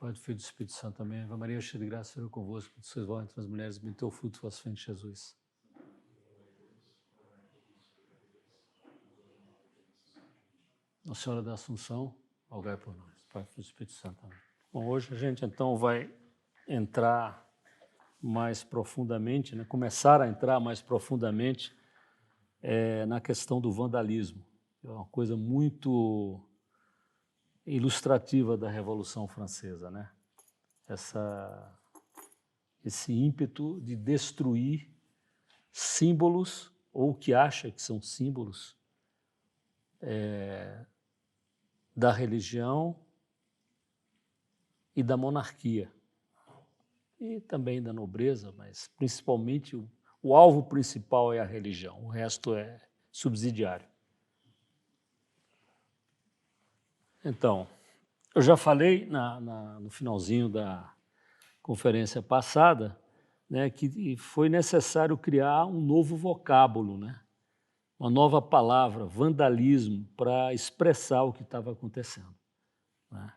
Pai, do Filho e do Espírito Santo. Amém. Ave Maria, cheia de graça, Senhor é convosco. Sois vós entre as mulheres, bendito é o fruto do vosso ventre, Jesus. Nossa Senhora da Assunção, rogai por nós. Pai, do Filho e do Espírito Santo. Amém. Bom, hoje a gente então vai entrar mais profundamente, né? Começar a entrar mais profundamente na questão do vandalismo. É uma coisa muito ilustrativa da Revolução Francesa, né? Esse ímpeto de destruir símbolos, ou o que acha que são símbolos, da religião e da monarquia, e também da nobreza, mas principalmente o alvo principal é a religião, o resto é subsidiário. Então, eu já falei no finalzinho da conferência passada, né, que foi necessário criar um novo vocábulo, né, uma nova palavra, vandalismo, para expressar o que estava acontecendo, né.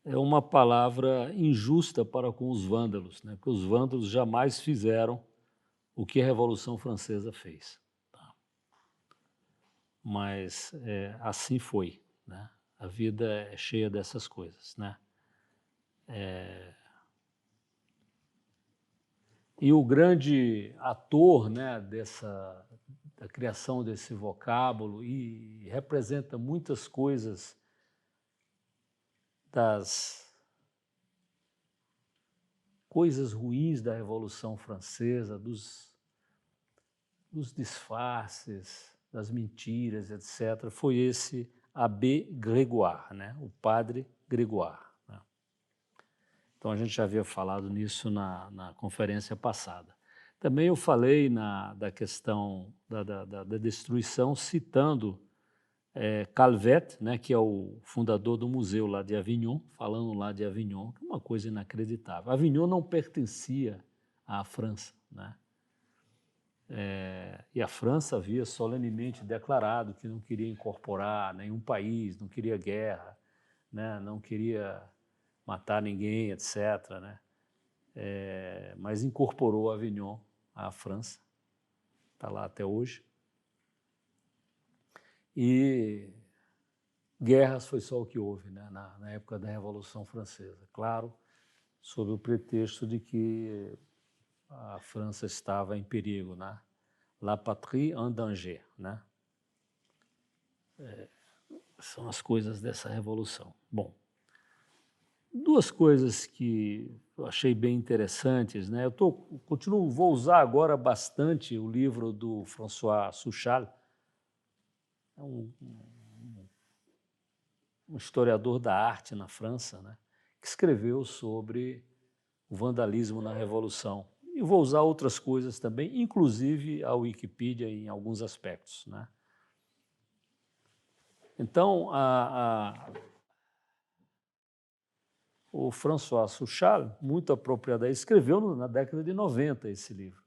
É uma palavra injusta para com os vândalos, né, porque os vândalos jamais fizeram o que a Revolução Francesa fez. Tá? Mas assim foi, né? A vida é cheia dessas coisas, né? E o grande ator, né, da criação desse vocábulo, e representa muitas coisas das coisas ruins da Revolução Francesa, dos disfarces, das mentiras, etc., foi esse Abbé Grégoire, né, o padre Grégoire. Né? Então, a gente já havia falado nisso na conferência passada. Também eu falei da questão da destruição, citando Calvet, né, que é o fundador do museu lá de Avignon, falando lá de Avignon, que é uma coisa inacreditável. Avignon não pertencia à França, né? E a França havia solenemente declarado que não queria incorporar nenhum país, não queria guerra, né, não queria matar ninguém, etc., né? Mas incorporou Avignon à França, está lá até hoje. E guerras foi só o que houve, né, na época da Revolução Francesa. Claro, sob o pretexto de que a França estava em perigo, né? La patrie en danger, né? São as coisas dessa revolução. Bom, duas coisas que eu achei bem interessantes, né? Vou usar agora bastante o livro do François Suchard, um historiador da arte na França, né? Que escreveu sobre o vandalismo na Revolução. E vou usar outras coisas também, inclusive a Wikipedia em alguns aspectos, né? Então, o François Suchard, muito apropriadamente, escreveu na década de 90 esse livro.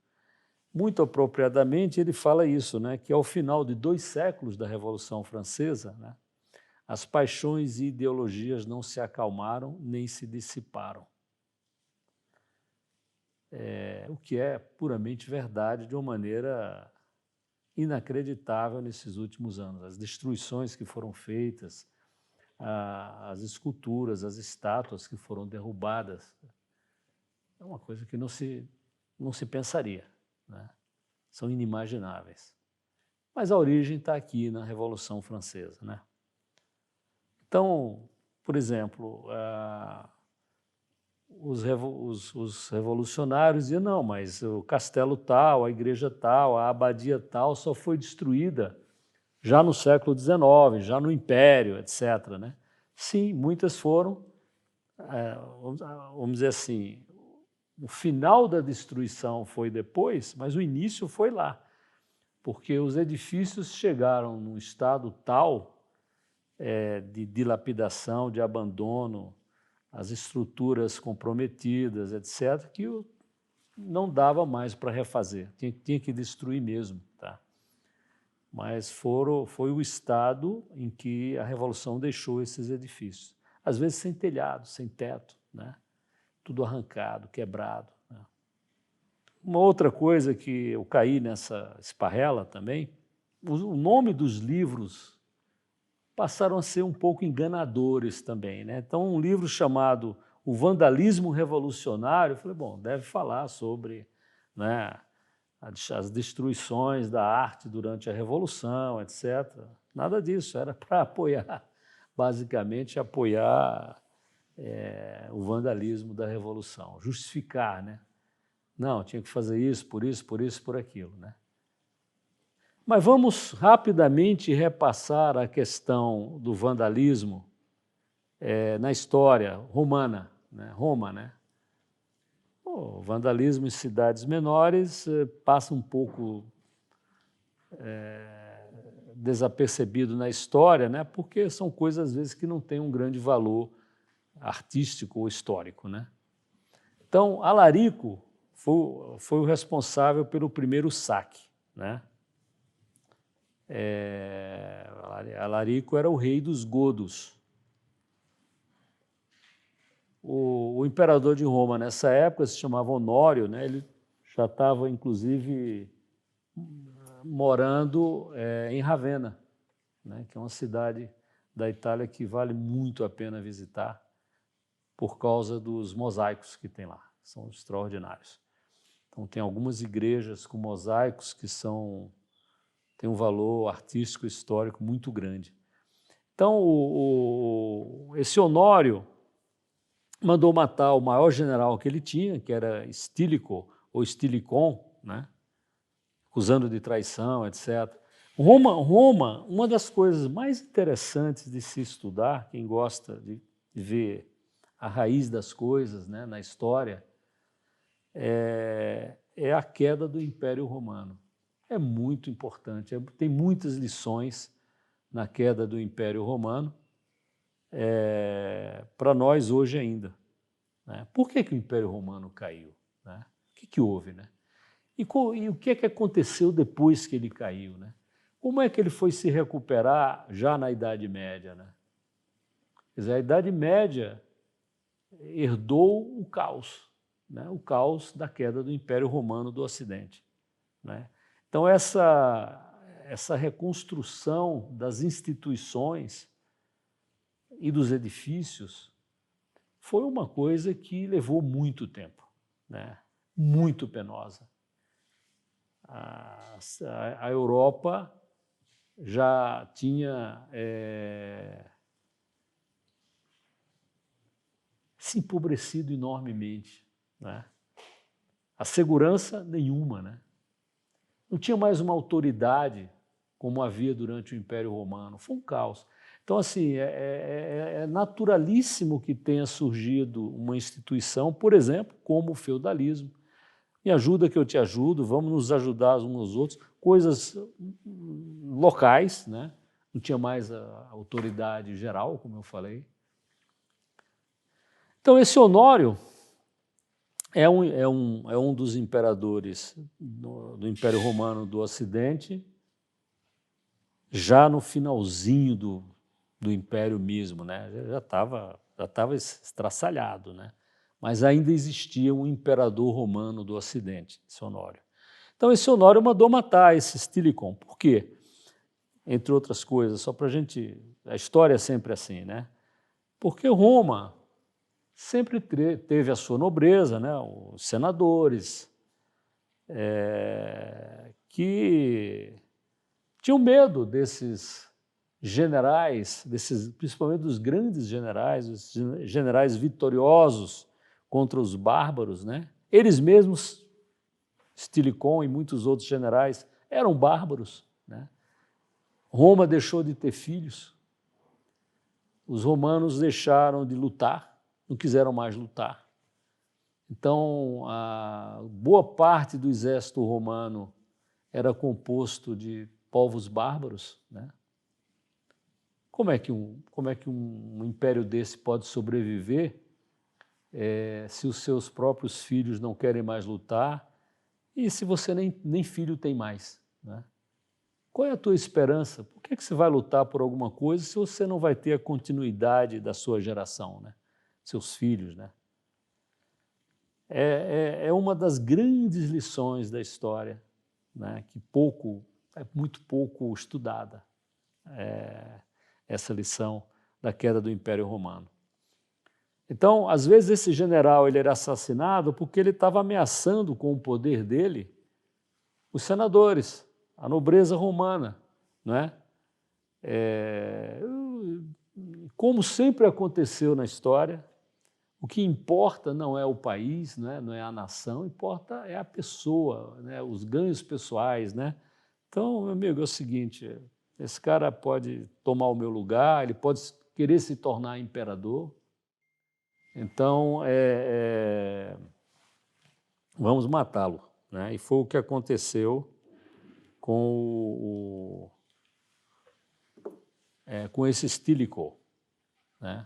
Muito apropriadamente ele fala isso, né, que ao final de 2 séculos da Revolução Francesa, né, as paixões e ideologias não se acalmaram nem se dissiparam. O que é puramente verdade de uma maneira inacreditável nesses últimos anos. As destruições que foram feitas, as esculturas, as estátuas que foram derrubadas, é uma coisa que não se pensaria, né? São inimagináveis. Mas a origem está aqui na Revolução Francesa, né? Então, por exemplo, os revolucionários diziam, não, mas o castelo tal, a igreja tal, a abadia tal só foi destruída já no século XIX, já no Império, etc., né? Sim, muitas foram, vamos dizer assim, o final da destruição foi depois, mas o início foi lá, porque os edifícios chegaram num estado tal de dilapidação, de abandono, as estruturas comprometidas, etc., que não dava mais para refazer, tinha que destruir mesmo, tá? Mas foi o estado em que a Revolução deixou esses edifícios. às vezes sem telhado, sem teto, né? Tudo arrancado, quebrado, né? Uma outra coisa que eu caí nessa esparrela também, o nome dos livros passaram a ser um pouco enganadores também, né? Então, um livro chamado O Vandalismo Revolucionário, eu falei, bom, deve falar sobre, né, as destruições da arte durante a Revolução, etc. Nada disso, era para apoiar, basicamente apoiar o vandalismo da Revolução, justificar, né? Não, tinha que fazer isso, por isso, por isso, por aquilo, né? Mas vamos rapidamente repassar a questão do vandalismo na história romana, né? Roma, né? O vandalismo em cidades menores passa um pouco desapercebido na história, né? Porque são coisas, às vezes, que não têm um grande valor artístico ou histórico, né? Então, Alarico foi o responsável pelo primeiro saque, né? Alarico era o rei dos godos. O imperador de Roma, nessa época, se chamava Honório, né? Ele já estava, inclusive, morando em Ravenna, né? Que é uma cidade da Itália que vale muito a pena visitar por causa dos mosaicos que tem lá, são extraordinários. Então, tem algumas igrejas com mosaicos que têm um valor artístico e histórico muito grande. Então, esse Honório mandou matar o maior general que ele tinha, que era Estílico, ou Estilicon, né? Acusando de traição, etc. Roma, uma das coisas mais interessantes de se estudar, quem gosta de ver a raiz das coisas, né, na história, é a queda do Império Romano. É muito importante, tem muitas lições na queda do Império Romano para nós hoje ainda, né? Por que o Império Romano caiu, né? O que houve, né? E o que aconteceu depois que ele caiu, né? Como é que ele foi se recuperar já na Idade Média, né? Quer dizer, a Idade Média herdou o caos, né? O caos da queda do Império Romano do Ocidente, né? Então, essa reconstrução das instituições e dos edifícios foi uma coisa que levou muito tempo, né? Muito penosa. A Europa já tinha se empobrecido enormemente, né? A segurança nenhuma, né? Não tinha mais uma autoridade como havia durante o Império Romano, foi um caos. Então, assim, é naturalíssimo que tenha surgido uma instituição, por exemplo, como o feudalismo. Me ajuda que eu te ajudo, vamos nos ajudar uns aos outros, coisas locais, né? Não tinha mais a autoridade geral, como eu falei. Então, esse Honório é um dos imperadores do Império Romano do Ocidente, já no finalzinho do Império mesmo, né? Já estava estraçalhado, né? Mas ainda existia um imperador romano do Ocidente, esse Honório. Então, esse Honório mandou matar esse Estilicon. Por quê? Entre outras coisas, só para a gente... A história é sempre assim, né? Porque Roma sempre teve a sua nobreza, né? Os senadores, que tinham medo desses generais, principalmente dos grandes generais, os generais vitoriosos contra os bárbaros, né? Eles mesmos, Estilicon e muitos outros generais, eram bárbaros, né? Roma deixou de ter filhos, os romanos deixaram de lutar, não quiseram mais lutar. Então, a boa parte do exército romano era composto de povos bárbaros, né? Como é que um império desse pode sobreviver se os seus próprios filhos não querem mais lutar e se você nem filho tem mais, né? Qual é a tua esperança? Por que você vai lutar por alguma coisa se você não vai ter a continuidade da sua geração, né? Seus filhos, né? É uma das grandes lições da história, né? Que é muito pouco estudada, essa lição da queda do Império Romano. Então, às vezes esse general ele era assassinado porque ele estava ameaçando com o poder dele os senadores, a nobreza romana, não é? Como sempre aconteceu na história, o que importa não é o país, não é a nação, importa é a pessoa, né? Os ganhos pessoais, né? Então, meu amigo, é o seguinte, esse cara pode tomar o meu lugar, ele pode querer se tornar imperador, então vamos matá-lo, né? E foi o que aconteceu com com esse Stílico, né?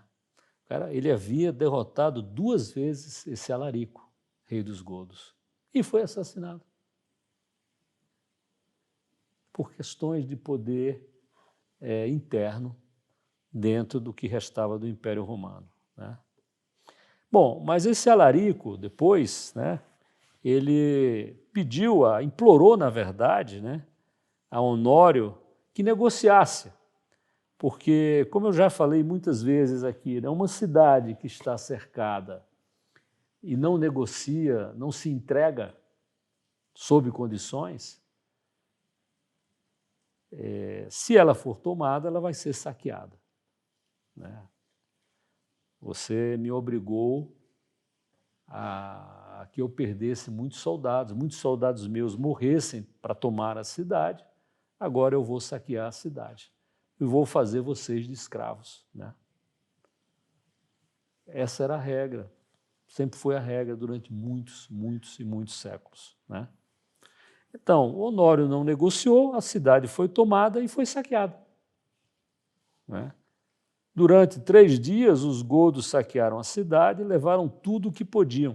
Cara, ele havia derrotado 2 vezes esse Alarico, rei dos godos, e foi assassinado por questões de poder interno dentro do que restava do Império Romano, né? Bom, mas esse Alarico, depois, né, ele implorou, na verdade, né, a Honório que negociasse, porque, como eu já falei muitas vezes aqui, né, uma cidade que está cercada e não negocia, não se entrega sob condições, se ela for tomada, ela vai ser saqueada, né? Você me obrigou a que eu perdesse muitos soldados meus morressem para tomar a cidade, agora eu vou saquear a cidade e vou fazer vocês de escravos, né? Essa era a regra, sempre foi a regra durante muitos, muitos e muitos séculos, né? Então, Honório não negociou, a cidade foi tomada e foi saqueada, né? Durante 3 dias, os godos saquearam a cidade e levaram tudo o que podia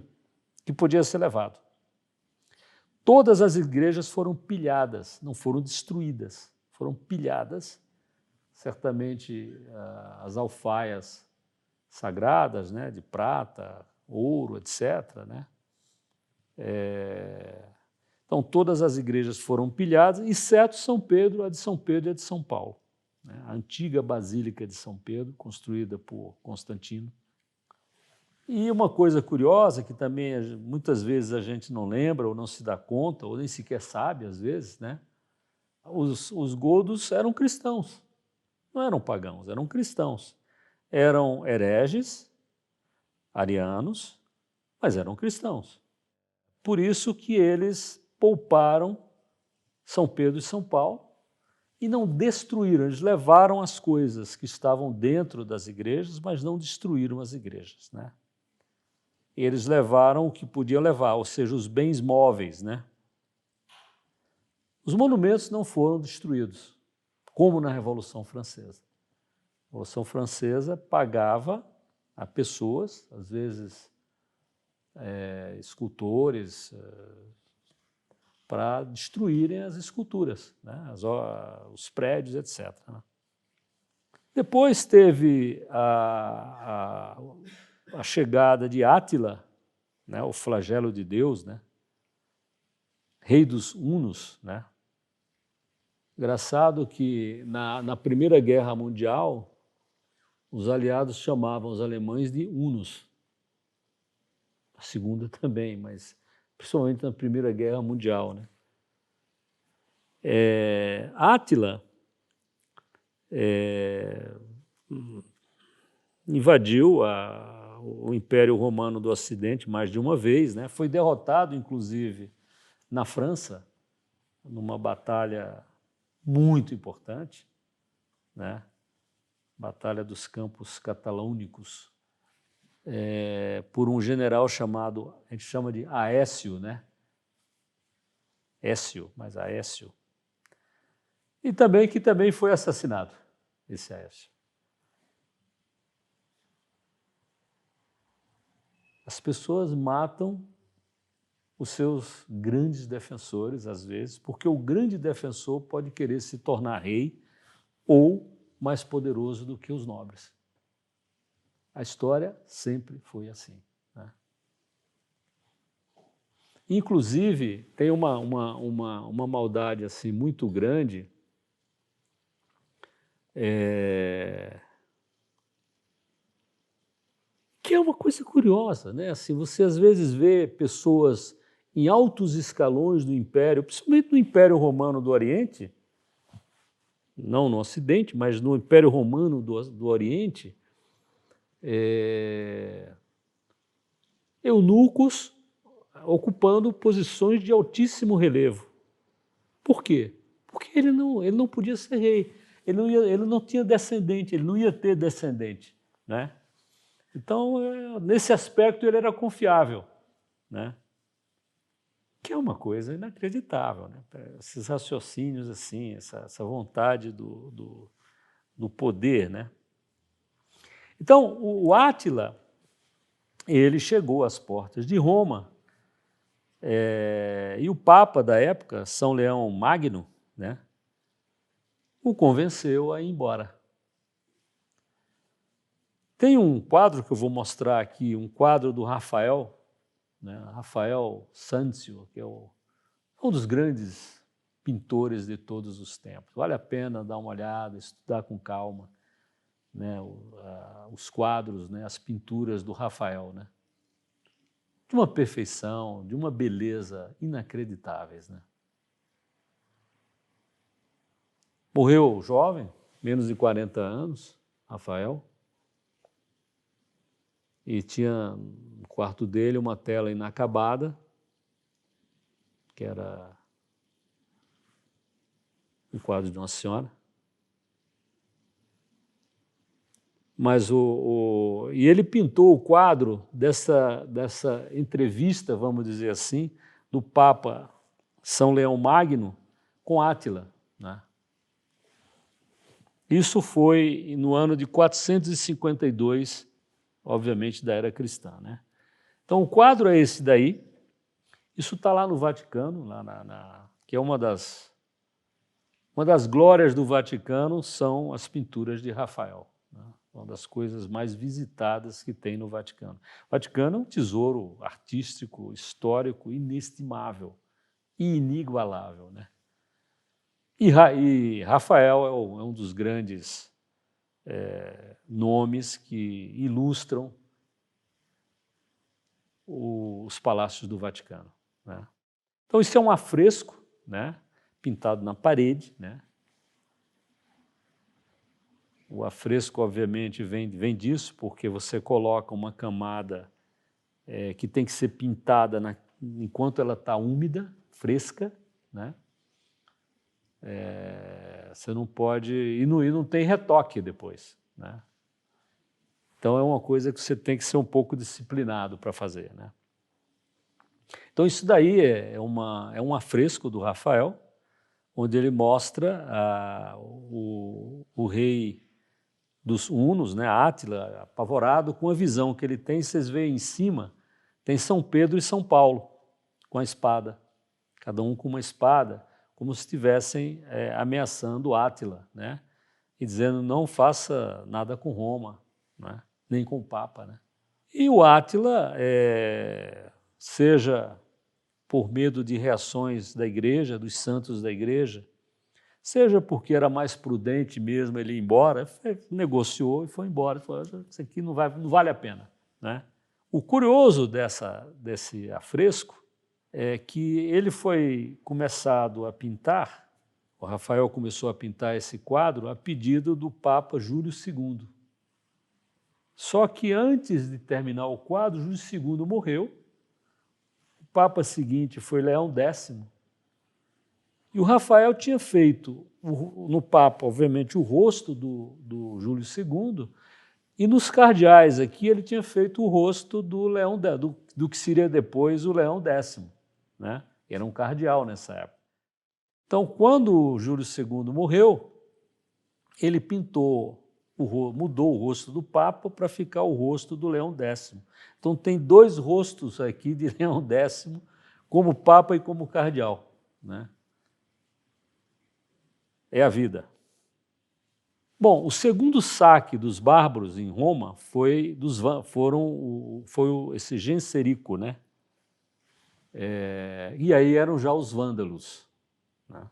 ser levado. Todas as igrejas foram pilhadas, não foram destruídas, foram pilhadas. Certamente as alfaias sagradas, né, de prata, ouro, etc., né? Então, todas as igrejas foram pilhadas, exceto São Pedro, a de São Pedro e a de São Paulo, né? A antiga Basílica de São Pedro, construída por Constantino. E uma coisa curiosa, que também muitas vezes a gente não lembra, ou não se dá conta, ou nem sequer sabe, às vezes, né? Os godos eram cristãos, não eram pagãos, eram cristãos. Eram hereges, arianos, mas eram cristãos. Por isso que eles pouparam São Pedro e São Paulo e não destruíram, eles levaram as coisas que estavam dentro das igrejas, mas não destruíram as igrejas, né? Eles levaram o que podiam levar, ou seja, os bens móveis, né? Os monumentos não foram destruídos, como na Revolução Francesa. A Revolução Francesa pagava a pessoas, às vezes escultores, para destruírem as esculturas, né? Os prédios, etc., né? Depois teve a chegada de Átila, né, o flagelo de Deus, né, rei dos hunos, né? Engraçado que na Primeira Guerra Mundial, os aliados chamavam os alemães de hunos. A Segunda também, mas principalmente na Primeira Guerra Mundial, né? Átila invadiu o Império Romano do Ocidente mais de uma vez, né? Foi derrotado, inclusive, na França, numa batalha muito importante, né? Batalha dos Campos Catalâunicos, por um general chamado, a gente chama de Aécio, né? Écio, mas Aécio. E também que também foi assassinado, esse Aécio. As pessoas matam os seus grandes defensores, às vezes, porque o grande defensor pode querer se tornar rei ou mais poderoso do que os nobres. A história sempre foi assim, né? Inclusive, tem uma maldade assim, muito grande, que é uma coisa curiosa, né? Assim, você às vezes vê pessoas em altos escalões do Império, principalmente no Império Romano do Oriente, não no Ocidente, mas no Império Romano do Oriente, eunucos ocupando posições de altíssimo relevo. Por quê? Porque ele não podia ser rei, ele não tinha descendente, ele não ia ter descendente, né? Então, nesse aspecto, ele era confiável, né? Que é uma coisa inacreditável, né? Esses raciocínios assim, essa vontade do poder, né? Então, o Átila, ele chegou às portas de Roma, e o Papa da época, São Leão Magno, né, o convenceu a ir embora. Tem um quadro que eu vou mostrar aqui, um quadro do Rafael, né, Rafael Sanzio, que é um dos grandes pintores de todos os tempos. Vale a pena dar uma olhada, estudar com calma, né, os quadros, né, as pinturas do Rafael, né, de uma perfeição, de uma beleza inacreditáveis, né. Morreu jovem, menos de 40 anos, Rafael, e tinha no quarto dele uma tela inacabada, que era um quadro de uma senhora. Mas e ele pintou o quadro dessa entrevista, vamos dizer assim, do Papa São Leão Magno com Átila, né? Isso foi no ano de 452, obviamente, da era cristã, né? Então, o quadro é esse daí. Isso está lá no Vaticano, que é uma das glórias do Vaticano são as pinturas de Rafael, né? Uma das coisas mais visitadas que tem no Vaticano. O Vaticano é um tesouro artístico, histórico, inestimável e inigualável, né? E Rafael é um dos grandes nomes que ilustram os palácios do Vaticano, né? Então, isso é um afresco, né, pintado na parede, né? O afresco, obviamente, vem disso, porque você coloca uma camada que tem que ser pintada enquanto ela está úmida, fresca, né? Você não pode... E não tem retoque depois, né? Então, é uma coisa que você tem que ser um pouco disciplinado para fazer, né? Então, isso daí é um afresco do Rafael, onde ele mostra o rei dos hunos, né, Átila, apavorado com a visão que ele tem. Vocês veem em cima, tem São Pedro e São Paulo com a espada, cada um com uma espada, como se estivessem ameaçando Átila, né, e dizendo não faça nada com Roma, né, nem com o Papa, né. E o Átila, seja por medo de reações da igreja, dos santos da igreja, seja porque era mais prudente mesmo ele ir embora, negociou e foi embora. Falou, isso aqui não vale a pena, né? O curioso desse afresco é que ele foi começado a pintar, o Rafael começou a pintar esse quadro a pedido do Papa Júlio II. Só que antes de terminar o quadro, Júlio II morreu, o Papa seguinte foi Leão X, e o Rafael tinha feito no Papa, obviamente, o rosto do Júlio II, e nos cardeais aqui ele tinha feito o rosto do Leão do que seria depois o Leão X, né? Era um cardeal nessa época. Então, quando o Júlio II morreu, ele mudou o rosto do Papa para ficar o rosto do Leão X. Então, tem dois rostos aqui de Leão X como papa e como cardeal, né? É a vida. Bom, o segundo saque dos bárbaros em Roma foi esse Genserico, né? E aí eram já os vândalos, né?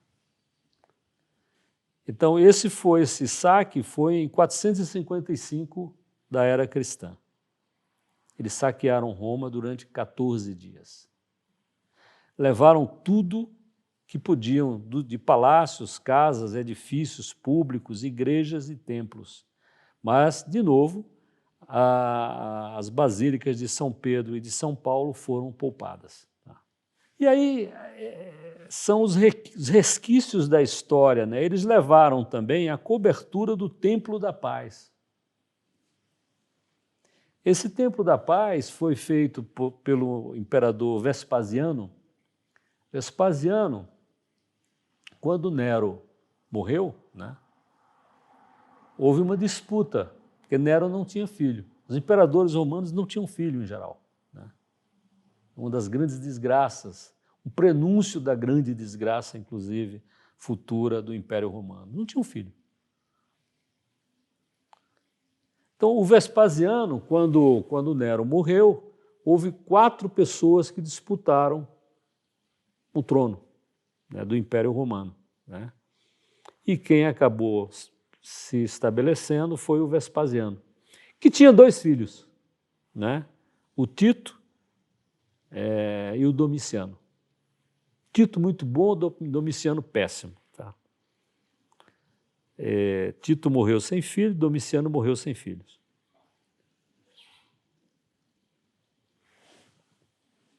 Então esse saque foi em 455 da era cristã. Eles saquearam Roma durante 14 dias. Levaram tudo que podiam, de palácios, casas, edifícios públicos, igrejas e templos. Mas, de novo, as basílicas de São Pedro e de São Paulo foram poupadas. E aí são os resquícios da história, né? Eles levaram também a cobertura do Templo da Paz. Esse Templo da Paz foi feito pelo imperador Vespasiano. Vespasiano, quando Nero morreu, né, houve uma disputa, porque Nero não tinha filho. Os imperadores romanos não tinham filho em geral, né? Uma das grandes desgraças, um prenúncio da grande desgraça, inclusive, futura do Império Romano. Não tinham filho. Então, o Vespasiano, quando Nero morreu, houve 4 pessoas que disputaram o trono, né, do Império Romano, né? E quem acabou se estabelecendo foi o Vespasiano, que tinha 2 filhos, né? O Tito e o Domiciano. Tito muito bom, Domiciano péssimo. Tá? Tito morreu sem filho, Domiciano morreu sem filhos.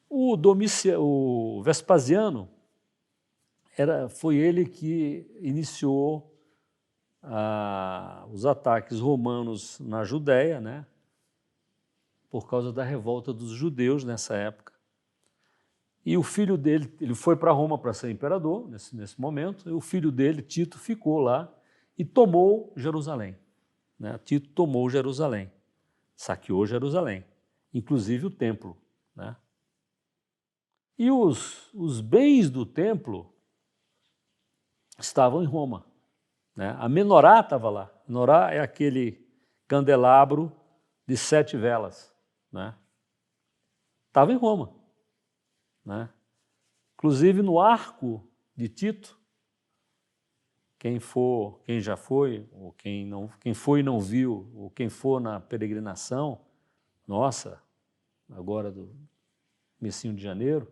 O Vespasiano foi ele que iniciou os ataques romanos na Judéia, né? Por causa da revolta dos judeus nessa época. E o filho dele, ele foi para Roma para ser imperador nesse momento, e o filho dele, Tito, ficou lá e tomou Jerusalém, né? Tito tomou Jerusalém, saqueou Jerusalém, inclusive o templo, né? E os bens do templo estavam em Roma, né? A menorá estava lá. A menorá é aquele candelabro de 7 velas, né? Estava em Roma, né? Inclusive no arco de Tito, quem já foi, ou quem foi e não viu, ou quem for na peregrinação, nossa, agora do comecinho de janeiro,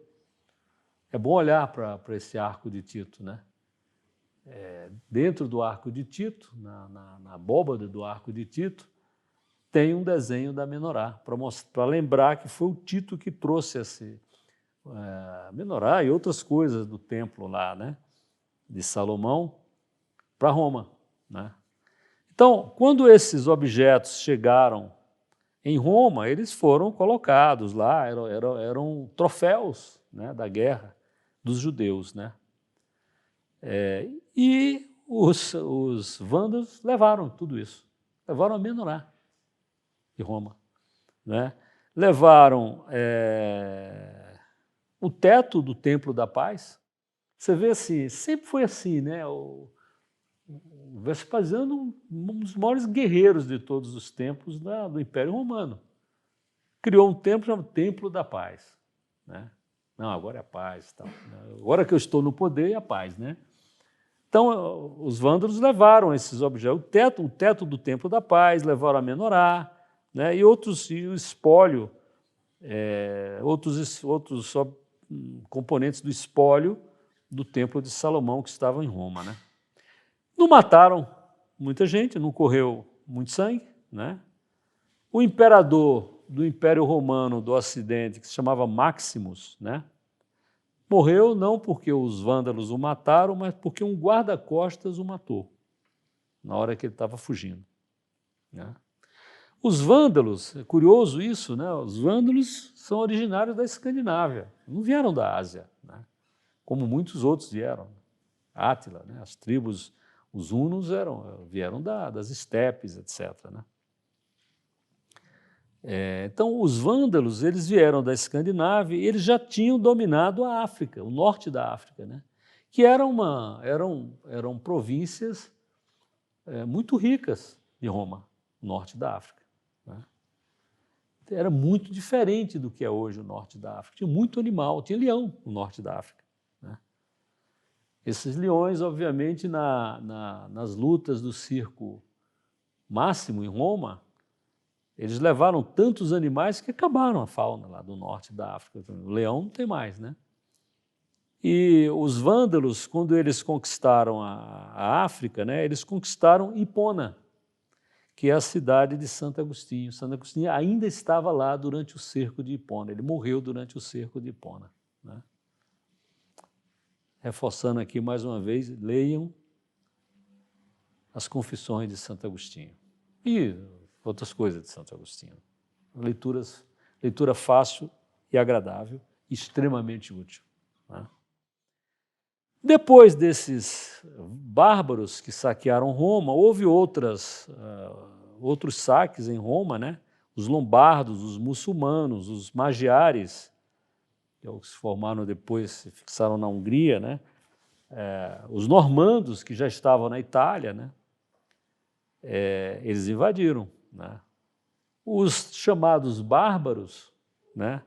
é bom olhar para esse arco de Tito, né? Dentro do arco de Tito, na abóbada do arco de Tito, tem um desenho da menorá, para lembrar que foi o Tito que trouxe esse menorá e outras coisas do templo lá, né, de Salomão, para Roma, né? Então, quando esses objetos chegaram em Roma, eles foram colocados lá, eram troféus, né, da guerra dos judeus, né? E os vândalos levaram tudo isso, levaram a menorá de Roma, né? Levaram o teto do Templo da Paz. Você vê assim, sempre foi assim, né? O Vespasiano, um dos maiores guerreiros de todos os tempos do Império Romano, criou um templo chamado Templo da Paz, né? Não, agora é a paz, tal. Agora que eu estou no poder, é a paz, né? Então, os vândalos levaram esses objetos, o teto do Templo da Paz, levaram a menorá, né? E o espólio, outros componentes do espólio do Templo de Salomão que estavam em Roma, né? Não mataram muita gente, não correu muito sangue, né? O imperador do Império Romano do Ocidente, que se chamava Maximus, né, morreu não porque os vândalos o mataram, mas porque um guarda-costas o matou na hora que ele estava fugindo, né? Os vândalos, é curioso isso, né? Os vândalos são originários da Escandinávia, não vieram da Ásia, né? Como muitos outros vieram. Átila, né? As tribos, os hunos vieram das estepes, etc., né? Então, os vândalos, eles vieram da Escandinávia e eles já tinham dominado a África, o norte da África, né? Que eram províncias muito ricas de Roma, norte da África, né? Era muito diferente do que é hoje o norte da África. Tinha muito animal, tinha leão no norte da África, né? Esses leões, obviamente, nas lutas do circo máximo em Roma, eles levaram tantos animais que acabaram a fauna lá do norte da África. O leão não tem mais, né? E os vândalos, quando eles conquistaram a África, né, eles conquistaram Hipona, que é a cidade de Santo Agostinho. Santo Agostinho ainda estava lá durante o cerco de Hipona, ele morreu durante o cerco de Hipona, né? Reforçando aqui mais uma vez, leiam as Confissões de Santo Agostinho e outras coisas de Santo Agostinho. Leitura fácil e agradável, extremamente útil, né? Depois desses bárbaros que saquearam Roma, houve outros saques em Roma, né? Os lombardos, os muçulmanos, os magiares, que se formaram depois, se fixaram na Hungria, né? Os normandos, que já estavam na Itália, né? Eles invadiram, né? Os chamados bárbaros, né?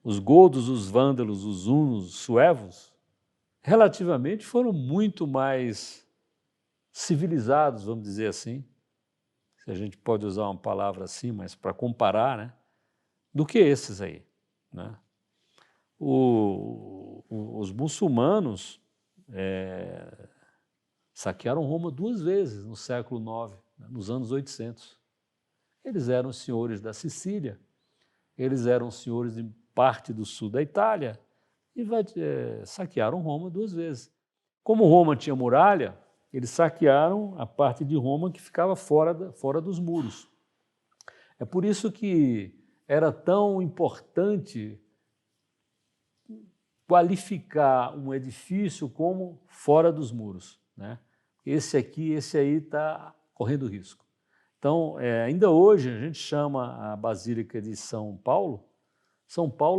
Os godos, os vândalos, os hunos, os suevos, relativamente foram muito mais civilizados, vamos dizer assim, se a gente pode usar uma palavra assim, mas para comparar, né, do que esses aí, né? Os muçulmanos saquearam Roma 2 vezes no século IX, né, nos anos 800. Eles eram senhores da Sicília, eles eram senhores de parte do sul da Itália e saquearam Roma 2 vezes. Como Roma tinha muralha, eles saquearam a parte de Roma que ficava fora dos muros. É por isso que era tão importante qualificar um edifício como fora dos muros, né? Esse aí está correndo risco. Então, ainda hoje a gente chama a Basílica de São Paulo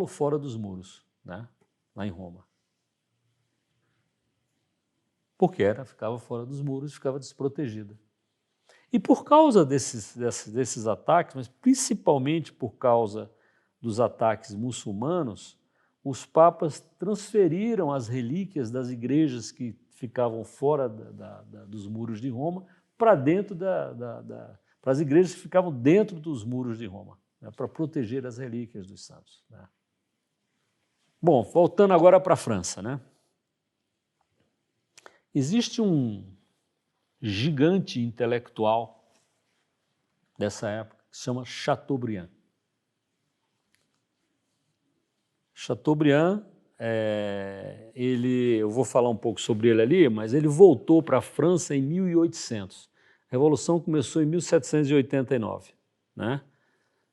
fora dos muros, né? Lá em Roma. Porque ficava fora dos muros, ficava desprotegida. E por causa desses ataques, mas principalmente por causa dos ataques muçulmanos, os papas transferiram as relíquias das igrejas que ficavam fora dos muros de Roma para dentro para as igrejas que ficavam dentro dos muros de Roma, né, para proteger as relíquias dos santos, né? Bom, voltando agora para a França, né? Existe um gigante intelectual dessa época que se chama Chateaubriand. Chateaubriand, eu vou falar um pouco sobre ele ali, mas ele voltou para a França em 1800. A Revolução começou em 1789, né?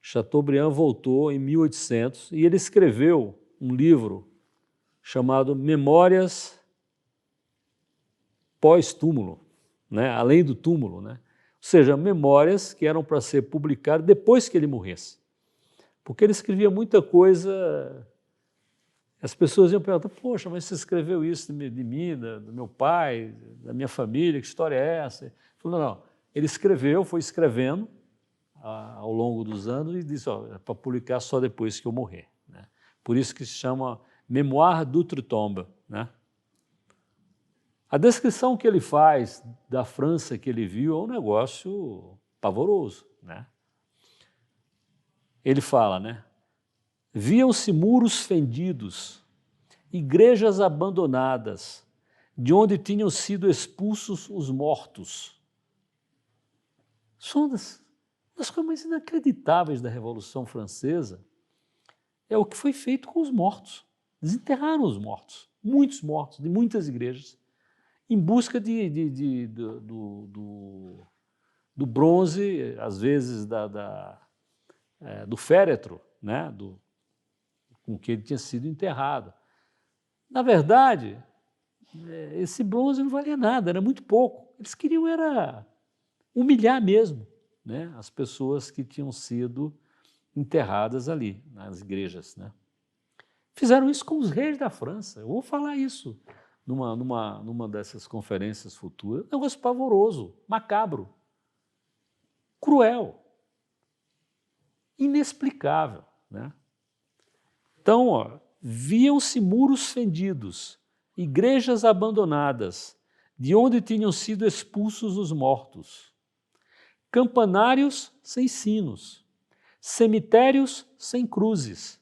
Chateaubriand voltou em 1800 e ele escreveu um livro chamado Memórias pós-túmulo, né? Além do túmulo, né? Ou seja, memórias que eram para ser publicadas depois que ele morresse. Porque ele escrevia muita coisa. As pessoas iam perguntar, poxa, mas você escreveu isso de mim, do meu pai, da minha família, que história é essa? Ele falou, não, ele escreveu, foi escrevendo ao longo dos anos e disse, é para publicar só depois que eu morrer, né? Por isso que se chama Mémoire d'outre-tombe, né? A descrição que ele faz da França que ele viu é um negócio pavoroso, né? Ele fala, né? Viam-se muros fendidos, igrejas abandonadas, de onde tinham sido expulsos os mortos. São das coisas mais inacreditáveis da Revolução Francesa é o que foi feito com os mortos. Desenterraram os mortos, muitos mortos, de muitas igrejas, em busca do bronze, às vezes do féretro, né? Com que ele tinha sido enterrado. Na verdade, esse bronze não valia nada, era muito pouco. Eles queriam era humilhar mesmo, né, as pessoas que tinham sido enterradas ali, nas igrejas, né? Fizeram isso com os reis da França. Eu vou falar isso numa dessas conferências futuras. É um negócio pavoroso, macabro, cruel, inexplicável, né? Então, viam-se muros fendidos, igrejas abandonadas, de onde tinham sido expulsos os mortos, campanários sem sinos, cemitérios sem cruzes,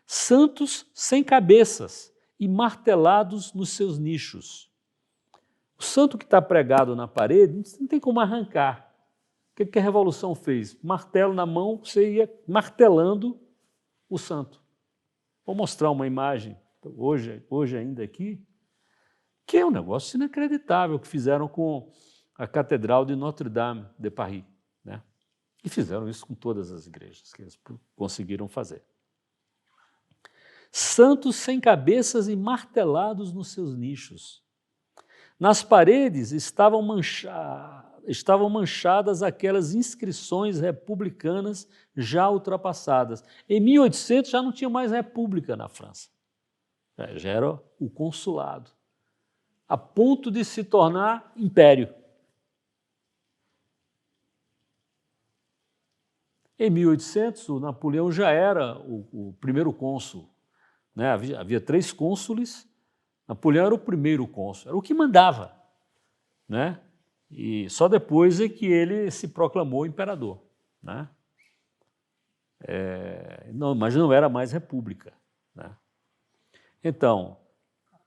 santos sem cabeças e martelados nos seus nichos. O santo que está pregado na parede não tem como arrancar. O que a Revolução fez? Martelo na mão, você ia martelando o santo. Vou mostrar uma imagem hoje ainda aqui, que é um negócio inacreditável que fizeram com a Catedral de Notre-Dame de Paris, né? E fizeram isso com todas as igrejas que eles conseguiram fazer. Santos sem cabeças e martelados nos seus nichos. Nas paredes estavam manchadas aquelas inscrições republicanas já ultrapassadas. Em 1800 já não tinha mais república na França. Já era o consulado, a ponto de se tornar império. Em 1800, o Napoleão já era o primeiro cônsul, né? Havia 3 cônsules, Napoleão era o primeiro cônsul, era o que mandava, né? E só depois é que ele se proclamou imperador, né? Mas não era mais república, né? Então,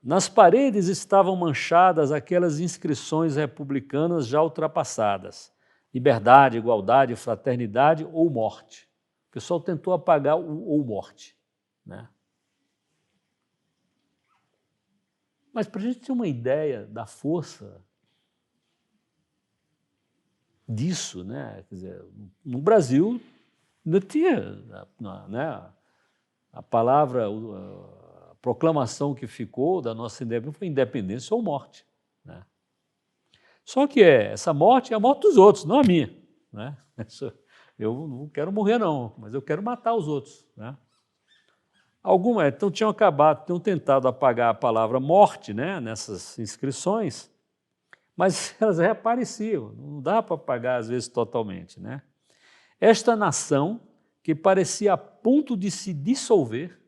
nas paredes estavam manchadas aquelas inscrições republicanas já ultrapassadas: liberdade, igualdade, fraternidade ou morte. O pessoal tentou apagar o ou morte, né? Mas para a gente ter uma ideia da força disso, né? Quer dizer, no Brasil não tinha, né? A palavra, a proclamação que ficou da nossa independência foi independência ou morte, né? Só que essa morte é a morte dos outros, não a minha, né? Eu não quero morrer não, mas eu quero matar os outros, né? Então tinham tentado apagar a palavra morte, né, nessas inscrições, mas elas reapareciam, não dá para apagar às vezes totalmente, né? Esta nação, que parecia a ponto de se dissolver,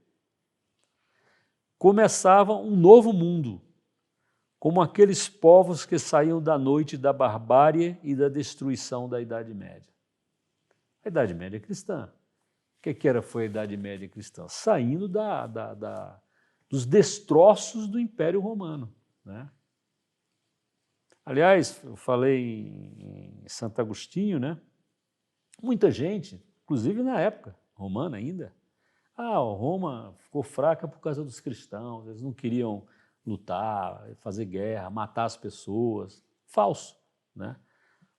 começava um novo mundo, como aqueles povos que saíam da noite da barbárie e da destruição da Idade Média. A Idade Média cristã. O que foi a Idade Média cristã? Saindo dos destroços do Império Romano, né? Aliás, eu falei em Santo Agostinho, né? Muita gente, inclusive na época romana ainda, Roma ficou fraca por causa dos cristãos, eles não queriam lutar, fazer guerra, matar as pessoas. Falso, né?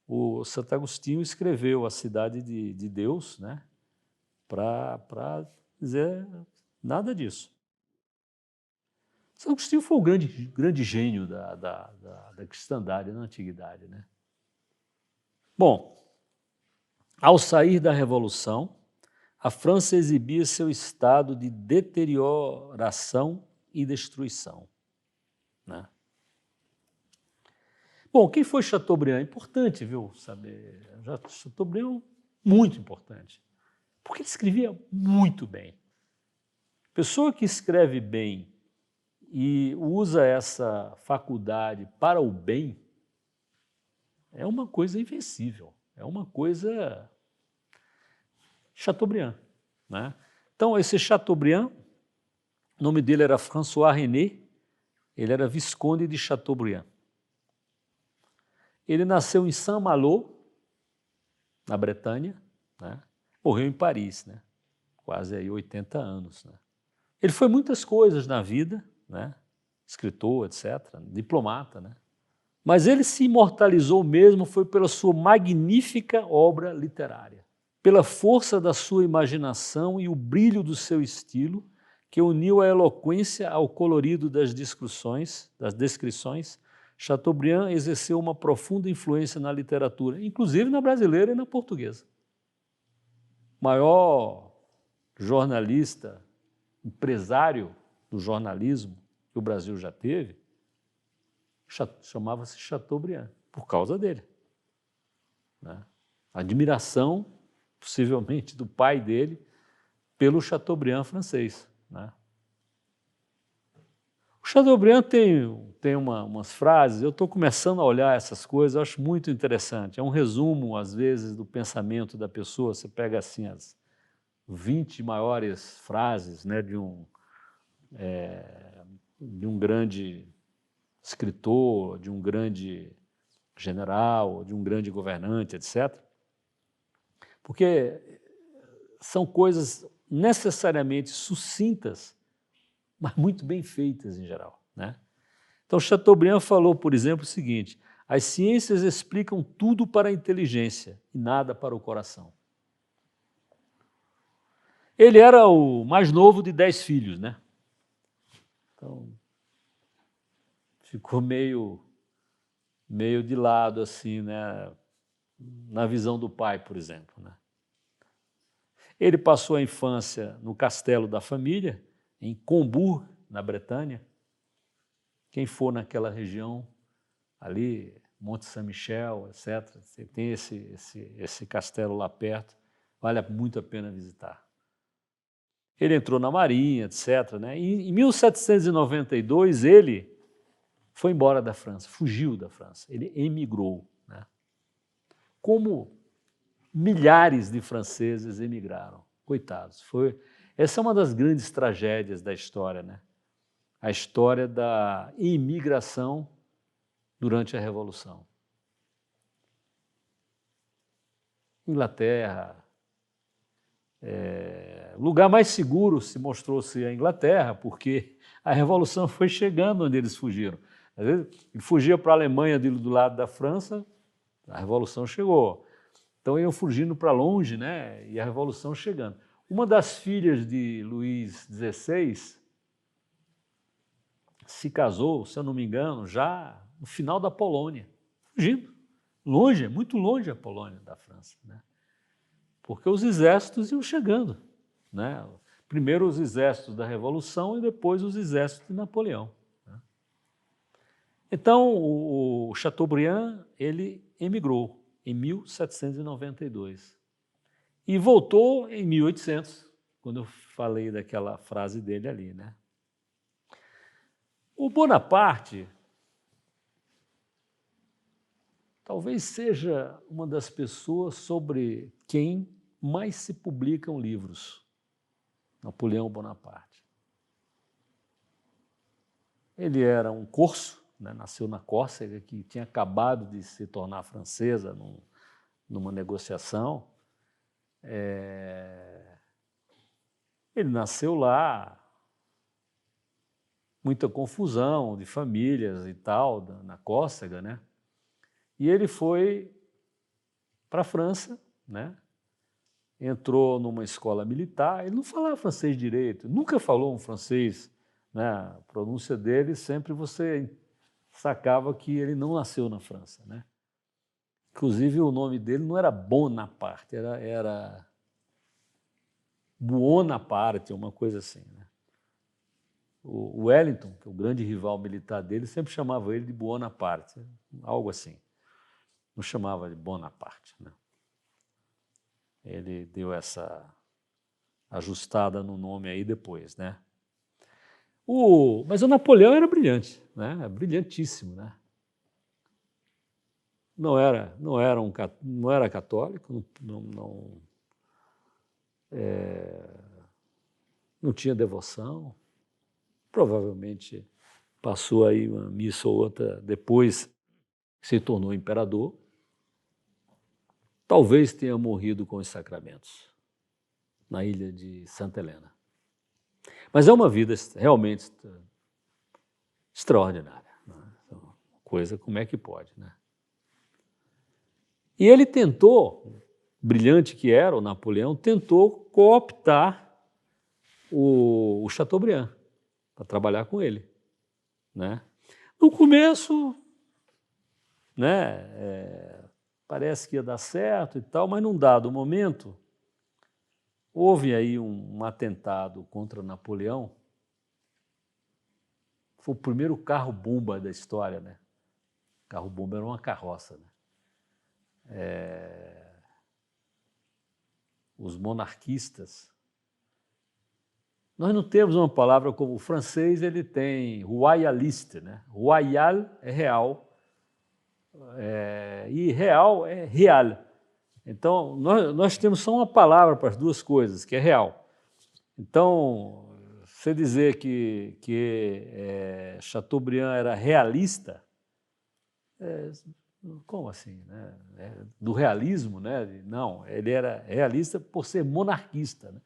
O Santo Agostinho escreveu A Cidade de Deus, né? Para dizer nada disso. São Agostinho foi o grande gênio da cristandade na antiguidade, né? Bom, ao sair da Revolução, a França exibia seu estado de deterioração e destruição, né? Bom, quem foi Chateaubriand? Importante, viu, saber. Chateaubriand, muito importante, porque ele escrevia muito bem. Pessoa que escreve bem e usa essa faculdade para o bem é uma coisa invencível, é uma coisa Chateaubriand, né? Então, esse Chateaubriand, o nome dele era François René, ele era visconde de Chateaubriand. Ele nasceu em Saint-Malo, na Bretanha, né? Morreu em Paris, né? Quase aí 80 anos, né? Ele foi muitas coisas na vida, né? Escritor, etc., diplomata, né? Mas ele se imortalizou mesmo foi pela sua magnífica obra literária, pela força da sua imaginação e o brilho do seu estilo, que uniu a eloquência ao colorido das descrições. Chateaubriand exerceu uma profunda influência na literatura, inclusive na brasileira e na portuguesa. maior jornalista, empresário do jornalismo que o Brasil já teve, chamava-se Chateaubriand, por causa dele. Né? A admiração, possivelmente, do pai dele pelo Chateaubriand francês. Né? O Chateaubriand tem umas frases, eu estou começando a olhar essas coisas, eu acho muito interessante. É um resumo, às vezes, do pensamento da pessoa. Você pega assim as 20 maiores frases, né, de um grande escritor, de um grande general, de um grande governante, etc. Porque são coisas necessariamente sucintas, mas muito bem feitas em geral. Né? Então, Chateaubriand falou, por exemplo, o seguinte: as ciências explicam tudo para a inteligência e nada para o coração. Ele era o mais novo de 10 filhos, né? Então, ficou meio de lado, assim, né? Na visão do pai, por exemplo. Né? Ele passou a infância no castelo da família, em Combourg, na Bretanha. Quem for naquela região, ali, Monte Saint-Michel, etc., você tem esse castelo lá perto, vale muito a pena visitar. Ele entrou na Marinha, etc. Né? E, em 1792, ele foi embora da França, fugiu da França, ele emigrou. Né? Como milhares de franceses emigraram, coitados. Essa é uma das grandes tragédias da história, né? A história da imigração durante a Revolução. Inglaterra, o lugar mais seguro se mostrou-se a Inglaterra, porque a Revolução foi chegando onde eles fugiram. Às vezes, ele fugia para a Alemanha do lado da França, a Revolução chegou. Então iam fugindo para longe, né? E a Revolução chegando. Uma das filhas de Luís XVI se casou, se eu não me engano, já no final da Polônia, fugindo. Longe, muito longe a Polônia da França, né? Porque os exércitos iam chegando. Né? Primeiro os exércitos da Revolução e depois os exércitos de Napoleão. Né? Então, o Chateaubriand, ele emigrou em 1792 e voltou em 1800, quando eu falei daquela frase dele ali. Né? O Bonaparte talvez seja uma das pessoas sobre quem mais se publicam livros. Napoleão Bonaparte. Ele era um corso, né, nasceu na Córcega, que tinha acabado de se tornar francesa numa negociação. Ele nasceu lá, muita confusão de famílias e tal, na Córcega, né? E ele foi para a França, né? Entrou numa escola militar, ele não falava francês direito, nunca falou um francês, né? A pronúncia dele sempre você sacava que ele não nasceu na França. Né? Inclusive o nome dele não era Bonaparte, era Buonaparte, uma coisa assim. Né? O Wellington, que é o grande rival militar dele, sempre chamava ele de Buonaparte, algo assim. Não chamava de Bonaparte. Né? Ele deu essa ajustada no nome aí depois, né? Mas o Napoleão era brilhante, né? Brilhantíssimo, né? Não era católico, não tinha devoção, provavelmente passou aí uma missa ou outra depois que se tornou imperador. Talvez tenha morrido com os sacramentos na ilha de Santa Helena. Mas é uma vida realmente extraordinária. Né? Uma coisa, como é que pode? Né? E ele tentou, brilhante que era o Napoleão, tentou cooptar o Chateaubriand para trabalhar com ele. Né? No começo, né, parece que ia dar certo e tal, mas num dado momento, houve aí um atentado contra Napoleão. Foi o primeiro carro-bomba da história, né? Carro-bomba era uma carroça, né? Os monarquistas. Nós não temos uma palavra como o francês, ele tem royaliste, né? Royal é real, e real é real. Então, nós temos só uma palavra para as duas coisas, que é real. Então, você dizer que Chateaubriand era realista, como assim? Né? Do realismo, né? Não, ele era realista por ser monarquista, né?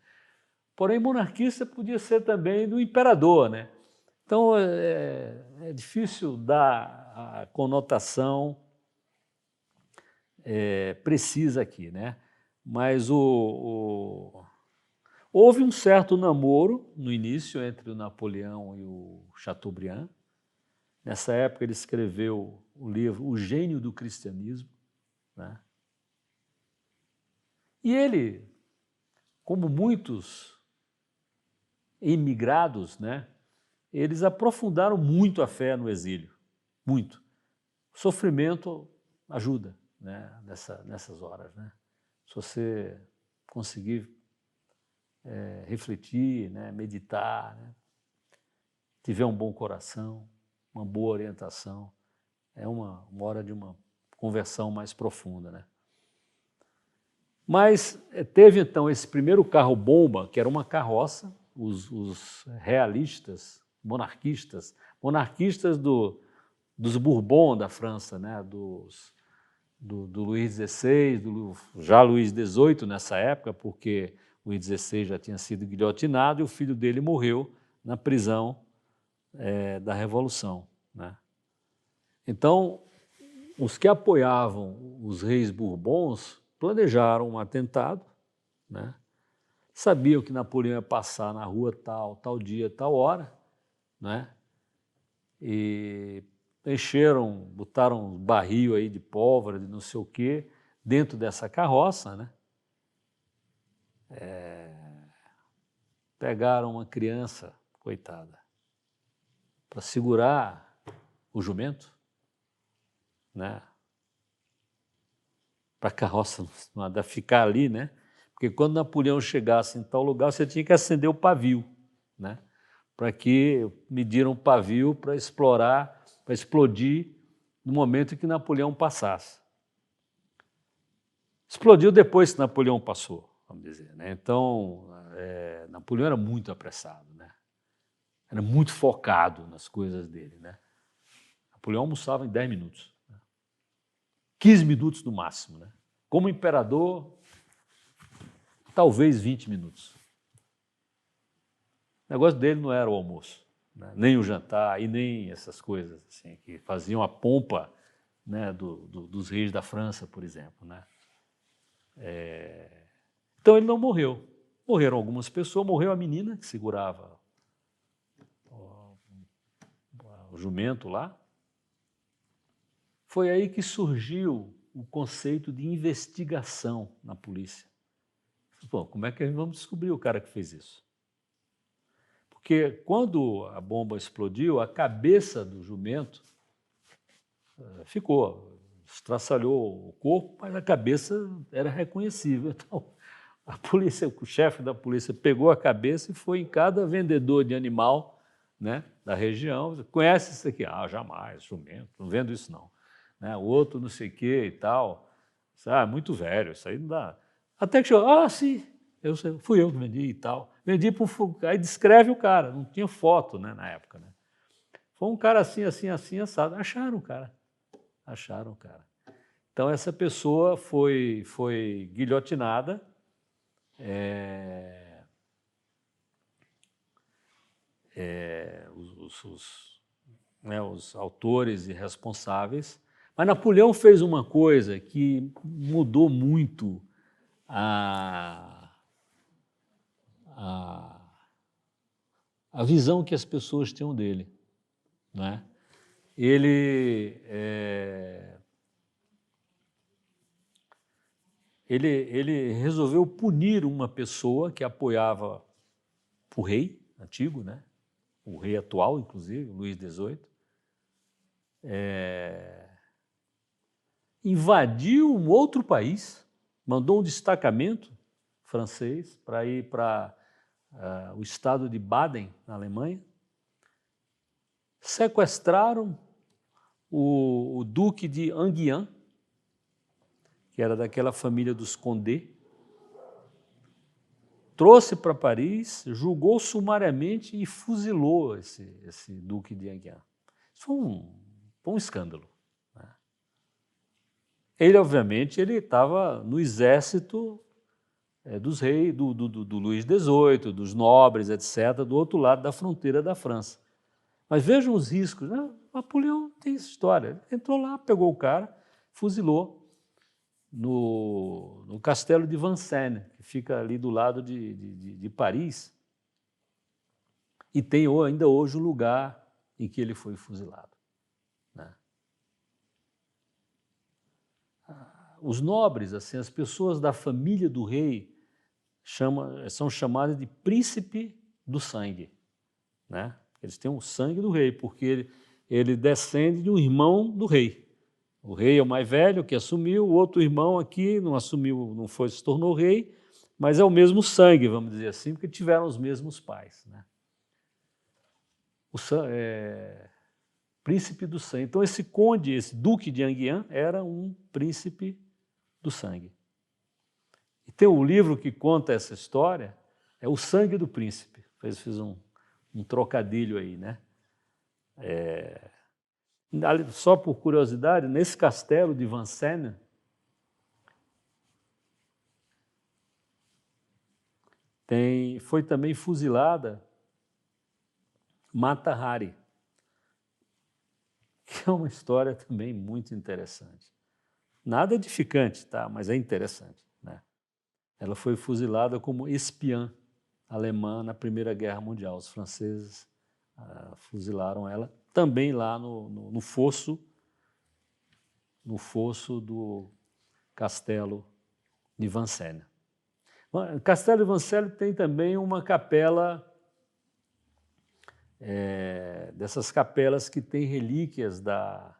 Porém, monarquista podia ser também do imperador, né? Então, é difícil dar a conotação precisa aqui, né? Mas houve um certo namoro no início entre o Napoleão e o Chateaubriand. Nessa época ele escreveu o livro O Gênio do Cristianismo, né? E ele, como muitos imigrados, né, eles aprofundaram muito a fé no exílio, muito. O sofrimento ajuda, né, nessas horas, né? Se você conseguir refletir, né, meditar, né, tiver um bom coração, uma boa orientação, é uma hora de uma conversão mais profunda, né? Mas teve então esse primeiro carro-bomba, que era uma carroça, os realistas, monarquistas dos Bourbon da França, né? do Luís XVI, já Luís XVIII nessa época, porque Luís XVI já tinha sido guilhotinado e o filho dele morreu na prisão da Revolução, né? Então, os que apoiavam os reis Bourbons planejaram um atentado, né? Sabiam que Napoleão ia passar na rua tal dia, tal hora, né? E botaram um barril aí de pólvora, de não sei o quê, dentro dessa carroça, né? Pegaram uma criança, coitada, para segurar o jumento, né? Para a carroça não ficar ali, né? Porque quando Napoleão chegasse em tal lugar, você tinha que acender o pavio, né? Para que mediram o pavio para explodir no momento em que Napoleão passasse. Explodiu depois que Napoleão passou, vamos dizer, né? Então, Napoleão era muito apressado, né? Era muito focado nas coisas dele, né? Napoleão almoçava em 10 minutos, né? 15 minutos no máximo, né? Como imperador, talvez 20 minutos. O negócio dele não era o almoço, né? Nem o jantar e nem essas coisas assim, que faziam a pompa, né, dos reis da França, por exemplo, né? Então ele não morreu. Morreram algumas pessoas, morreu a menina que segurava o jumento lá. Foi aí que surgiu o conceito de investigação na polícia. Bom, como é que vamos descobrir o cara que fez isso? Porque quando a bomba explodiu, a cabeça do jumento ficou, estraçalhou o corpo, mas a cabeça era reconhecível. Então, o chefe da polícia pegou a cabeça e foi em cada vendedor de animal, né, da região. Conhece isso aqui? Ah, jamais, jumento, não vendo isso não. Né, o outro não sei o que e tal. Muito velho, isso aí não dá. Até que chegou, sim, fui eu que vendi e tal. Vendi para aí descreve o cara, não tinha foto, né, na época, né? Foi um cara assim, assim, assim, assado. Acharam o cara. Então essa pessoa foi guilhotinada. Os autores e responsáveis. Mas Napoleão fez uma coisa que mudou muito a visão que as pessoas tinham dele, né? Ele ele resolveu punir uma pessoa que apoiava o rei antigo, né? O rei atual, inclusive, Luís XVIII, invadiu um outro país, mandou um destacamento francês para ir para o estado de Baden, na Alemanha, sequestraram o duque de Enghien, que era daquela família dos Condé, trouxe para Paris, julgou sumariamente e fuzilou esse duque de Enghien. Isso foi um escândalo. Né? Ele, obviamente, ele estava no exército dos reis, do Luís XVIII, dos nobres, etc., do outro lado da fronteira da França. Mas vejam os riscos. Né? Napoleão tem essa história. Ele entrou lá, pegou o cara, fuzilou no castelo de Vincennes, que fica ali do lado de Paris, e tem ainda hoje o lugar em que ele foi fuzilado. Né? Os nobres, assim, as pessoas da família do rei, são chamadas de príncipe do sangue. Né? Eles têm o sangue do rei, porque ele descende de um irmão do rei. O rei é o mais velho que assumiu, o outro irmão aqui não assumiu, não foi, se tornou rei, mas é o mesmo sangue, vamos dizer assim, porque tiveram os mesmos pais. Né? Príncipe do sangue. Então esse conde, esse duque de Enghien, era um príncipe do sangue. E tem um livro que conta essa história, é O Sangue do Príncipe. Fiz um trocadilho aí, né? Só por curiosidade, nesse castelo de Vincennes, foi também fuzilada Mata Hari, que é uma história também muito interessante. Nada edificante, tá? Mas é interessante. Né? Ela foi fuzilada como espiã alemã na Primeira Guerra Mundial. Os franceses fuzilaram ela também lá no fosso do Castelo de Vincennes. O Castelo de Vincennes tem também uma capela, dessas capelas que tem relíquias da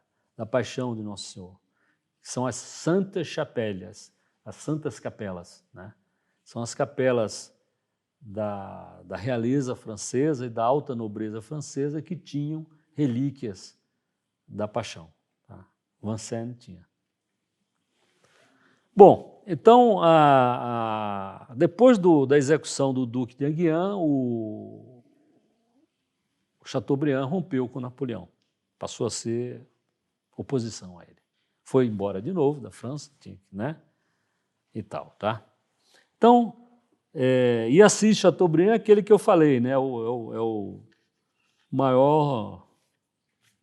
Paixão de Nosso Senhor, que são as Santas Chapélias, as Santas Capelas. Né? São as capelas da realeza francesa e da alta nobreza francesa que tinham relíquias da Paixão. Tá? Vincennes tinha. Bom, então, depois da execução do Duque de Enghien, o Chateaubriand rompeu com Napoleão, passou a ser oposição a ele. Foi embora de novo da França, né? E tal, tá? Então, e Assis Chateaubriand é aquele que eu falei, né? É o maior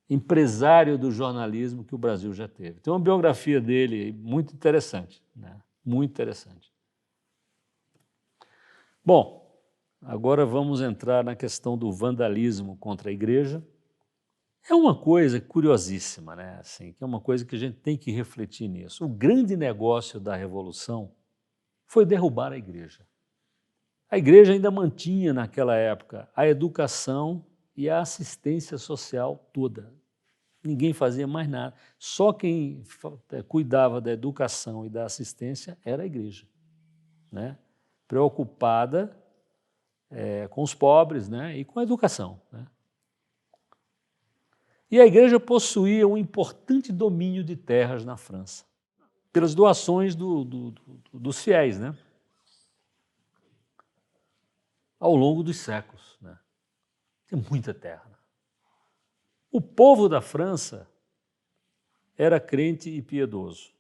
empresário do jornalismo que o Brasil já teve. Tem uma biografia dele muito interessante, né? Muito interessante. Bom, agora vamos entrar na questão do vandalismo contra a igreja. É uma coisa curiosíssima, né? Assim, que é uma coisa que a gente tem que refletir nisso. O grande negócio da Revolução foi derrubar a igreja. A igreja ainda mantinha, naquela época, a educação e a assistência social toda. Ninguém fazia mais nada. Só quem cuidava da educação e da assistência era a igreja, né? Preocupada com os pobres, né? E com a educação. Né? E a igreja possuía um importante domínio de terras na França, pelas doações dos fiéis, né? Ao longo dos séculos. Né? Tem muita terra. Né? O povo da França era crente e piedoso.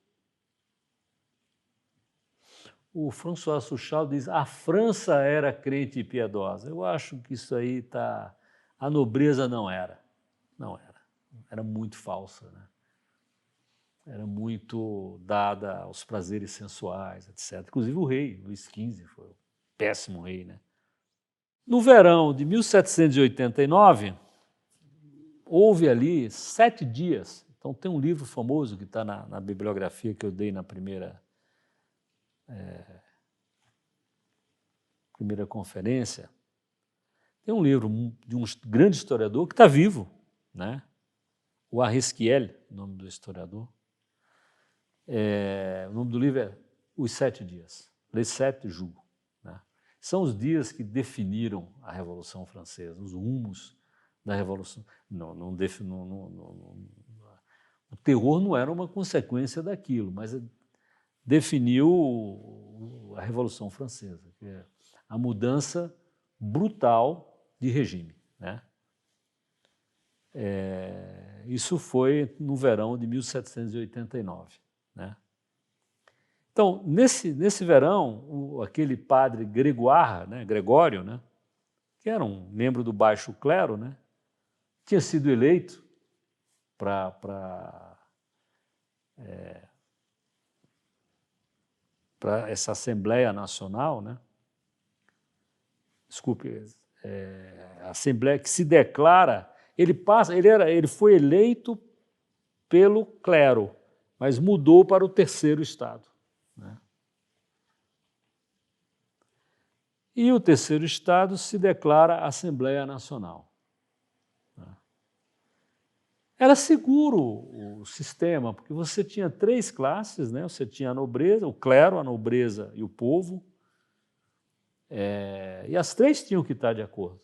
O François Suchard diz: a França era crente e piedosa. Eu acho que isso aí está... A nobreza não era. Não era. Era muito falsa. Né? Era muito dada aos prazeres sensuais, etc. Inclusive o rei, Luís XV, foi um péssimo rei. Né? No verão de 1789, houve ali 7 dias. Então tem um livro famoso que está na bibliografia que eu dei na primeira primeira conferência, tem um livro de um grande historiador que está vivo, né? O Arrisquiel, o nome do historiador. O nome do livro é Os 7 Dias, Les 7 Jours. Né? São os dias que definiram a Revolução Francesa, os rumos da Revolução. O terror não era uma consequência daquilo, mas definiu a Revolução Francesa, que é a mudança brutal de regime. Né? Isso foi no verão de 1789. Né? Então, nesse verão, aquele padre Grégoire, né, Gregório, né, que era um membro do baixo clero, né, tinha sido eleito para essa Assembleia Nacional, né? Desculpe, a Assembleia que se declara, ele foi eleito pelo clero, mas mudou para o terceiro estado. Né? E o terceiro estado se declara Assembleia Nacional. Era seguro o sistema, porque você tinha 3 classes, né? Você tinha a nobreza, o clero, a nobreza e o povo, e as 3 tinham que estar de acordo.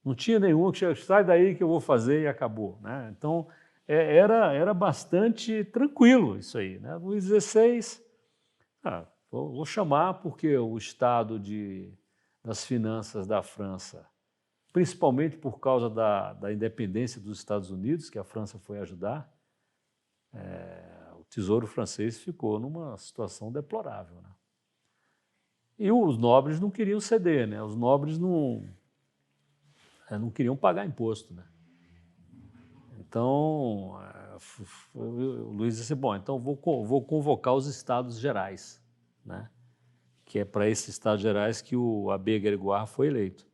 Não tinha nenhuma que sai daí que eu vou fazer e acabou. Né? Então, era bastante tranquilo isso aí. Né? Luís XVI, vou chamar porque o estado das finanças da França, principalmente por causa da independência dos Estados Unidos, que a França foi ajudar, o Tesouro francês ficou numa situação deplorável. Né? E os nobres não queriam ceder, né? Os nobres não queriam pagar imposto. Né? Então, o Luís disse, bom, então vou convocar os Estados Gerais, né? Que é para esses Estados Gerais que o Abbé Grégoire foi eleito,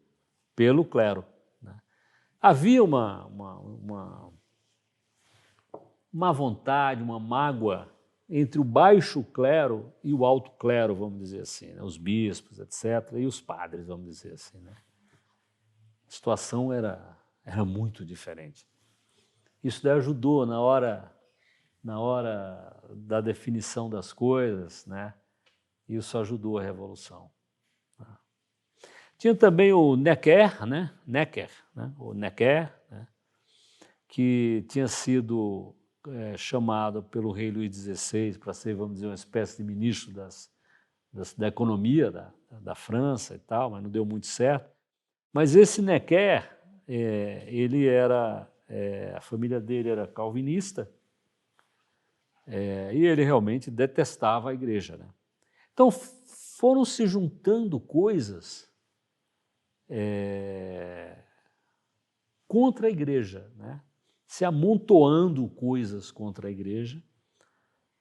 pelo clero. Né? Havia uma vontade, uma mágoa entre o baixo clero e o alto clero, vamos dizer assim, né? Os bispos, etc., e os padres, vamos dizer assim. Né? A situação era muito diferente. Isso daí ajudou na hora da definição das coisas, né? Isso ajudou a Revolução. Tinha também o Necker, né? O Necker, né? Que tinha sido chamado pelo rei Luís XVI para ser, vamos dizer, uma espécie de ministro da economia da França e tal, mas não deu muito certo. Mas esse Necker, ele era, a família dele era calvinista, e ele realmente detestava a igreja. Né? Então foram se juntando coisas contra a igreja, né? Se amontoando coisas contra a igreja,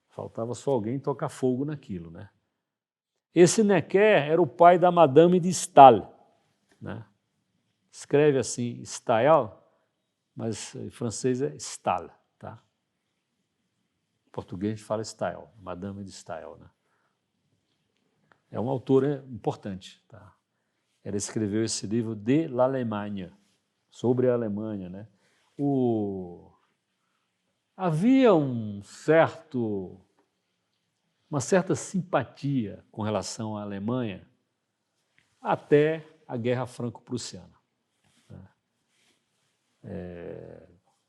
faltava só alguém tocar fogo naquilo. Né? Esse Necker era o pai da Madame de Staël. Né? Escreve assim, Staël, mas em francês é Staël. Tá? Em português a gente fala Staël, Madame de Staël. Né? É uma autora importante. Tá? Ela escreveu esse livro de l'Allemagne, sobre a Alemanha. Né? Havia uma certa simpatia com relação à Alemanha até a Guerra Franco-Prussiana.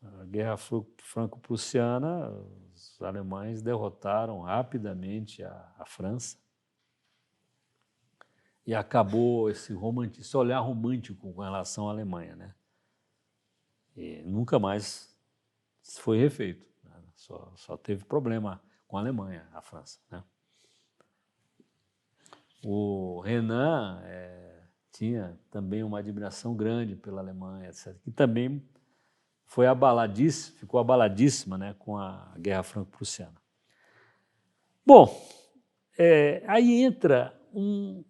A Guerra Franco-Prussiana, os alemães derrotaram rapidamente a França e acabou esse olhar romântico com relação à Alemanha. Né? E nunca mais foi refeito. Né? Só teve problema com a Alemanha, a França. Né? O Renan tinha também uma admiração grande pela Alemanha, etc., que também ficou abaladíssima, né, com a Guerra Franco-Prussiana. Bom, aí entra um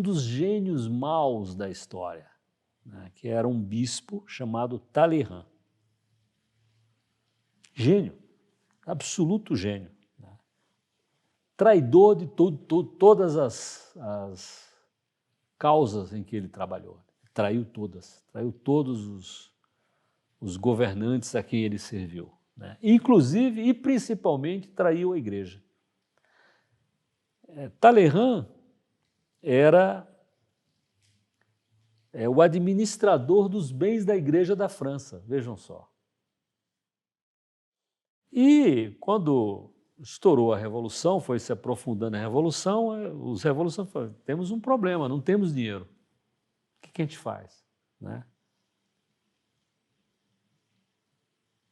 dos gênios maus da história, né, que era um bispo chamado Talleyrand. Gênio, absoluto gênio. Né? traidor de todas as causas em que ele trabalhou. Traiu todas, traiu todos os governantes a quem ele serviu, né? Inclusive e principalmente traiu a igreja. Talleyrand era o administrador dos bens da igreja da França, vejam só. E quando estourou a Revolução, foi se aprofundando a Revolução, os revolucionários falaram, temos um problema, não temos dinheiro. O que a gente faz? Né?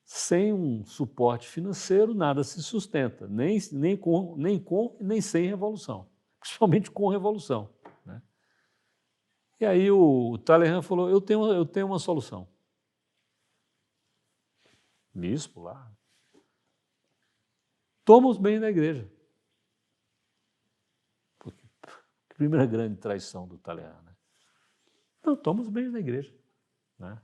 Sem um suporte financeiro, nada se sustenta, nem sem revolução, principalmente com revolução. Né? E aí o Talleyrand falou, eu tenho uma solução. Bispo lá. Toma os bens da igreja. Porque, primeira grande traição do Talleyrand. Né? Então, toma os bens da igreja. Né?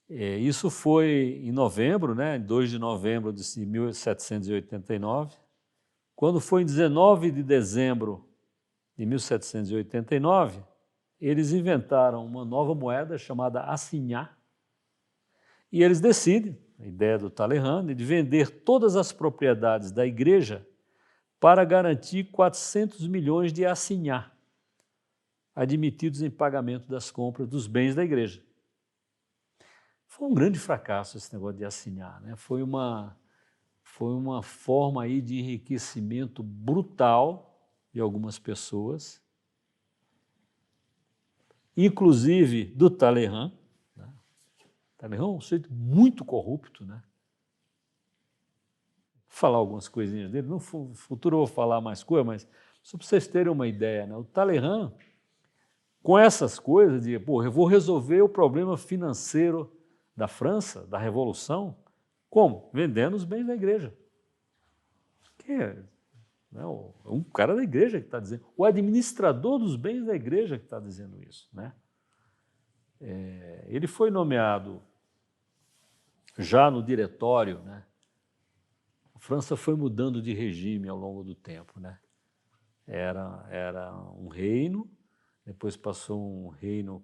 Isso foi em novembro, né, 2 de novembro de 1789. Quando foi em 19 de dezembro de 1789, eles inventaram uma nova moeda chamada assignat, e eles decidem, a ideia do Talleyrand, de vender todas as propriedades da igreja para garantir 400 milhões de assignat, admitidos em pagamento das compras dos bens da igreja. Foi um grande fracasso esse negócio de assignat, né? Foi uma forma aí de enriquecimento brutal de algumas pessoas, inclusive do Talleyrand. Né? Talleyrand é um sujeito muito corrupto, né? Vou falar algumas coisinhas dele, no futuro eu vou falar mais coisas, mas só para vocês terem uma ideia, né? O Talleyrand, com essas coisas de, pô, eu vou resolver o problema financeiro da França, da Revolução, como? Vendendo os bens da igreja. Que é um cara da igreja que está dizendo, o administrador dos bens da igreja que está dizendo isso. Né? Ele foi nomeado já no diretório, né? A França foi mudando de regime ao longo do tempo. Né? Era um reino, depois passou um reino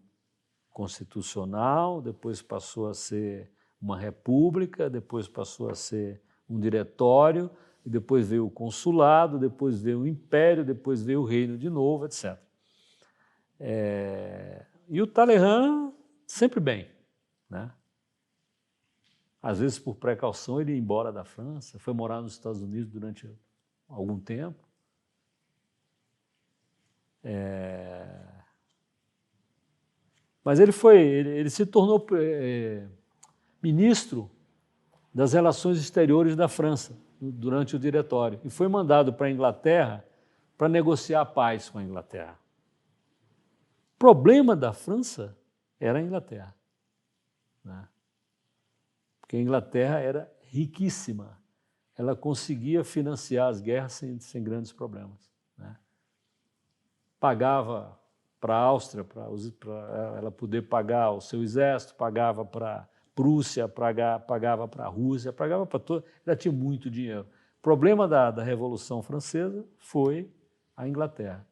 constitucional, depois passou a ser uma república, depois passou a ser um diretório, e depois veio o consulado, depois veio o império, depois veio o reino de novo, etc. E o Talleyrand sempre bem. Né? Às vezes, por precaução, ele ia embora da França, foi morar nos Estados Unidos durante algum tempo. Mas ele se tornou ministro das Relações Exteriores da França durante o diretório e foi mandado para a Inglaterra para negociar a paz com a Inglaterra. O problema da França era a Inglaterra, né? Porque a Inglaterra era riquíssima, ela conseguia financiar as guerras sem grandes problemas. Né? Pagava para a Áustria, para ela poder pagar o seu exército, pagava para a Prússia, pagava para a Rússia, pagava para todo. Ela tinha muito dinheiro. O problema da Revolução Francesa foi a Inglaterra,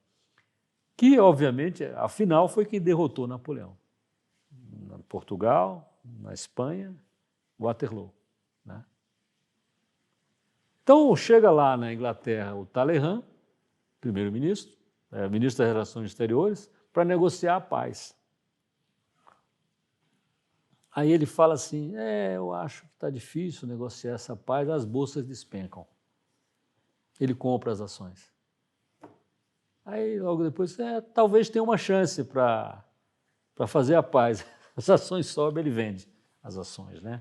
que, obviamente, afinal, foi quem derrotou Napoleão. Na Portugal, na Espanha, Waterloo. Né? Então, chega lá na Inglaterra o Talleyrand, primeiro-ministro, ministro das Relações Exteriores, para negociar a paz. Aí ele fala assim, eu acho que está difícil negociar essa paz, as bolsas despencam. Ele compra as ações. Aí logo depois, talvez tenha uma chance para fazer a paz. As ações sobem, ele vende as ações. Né?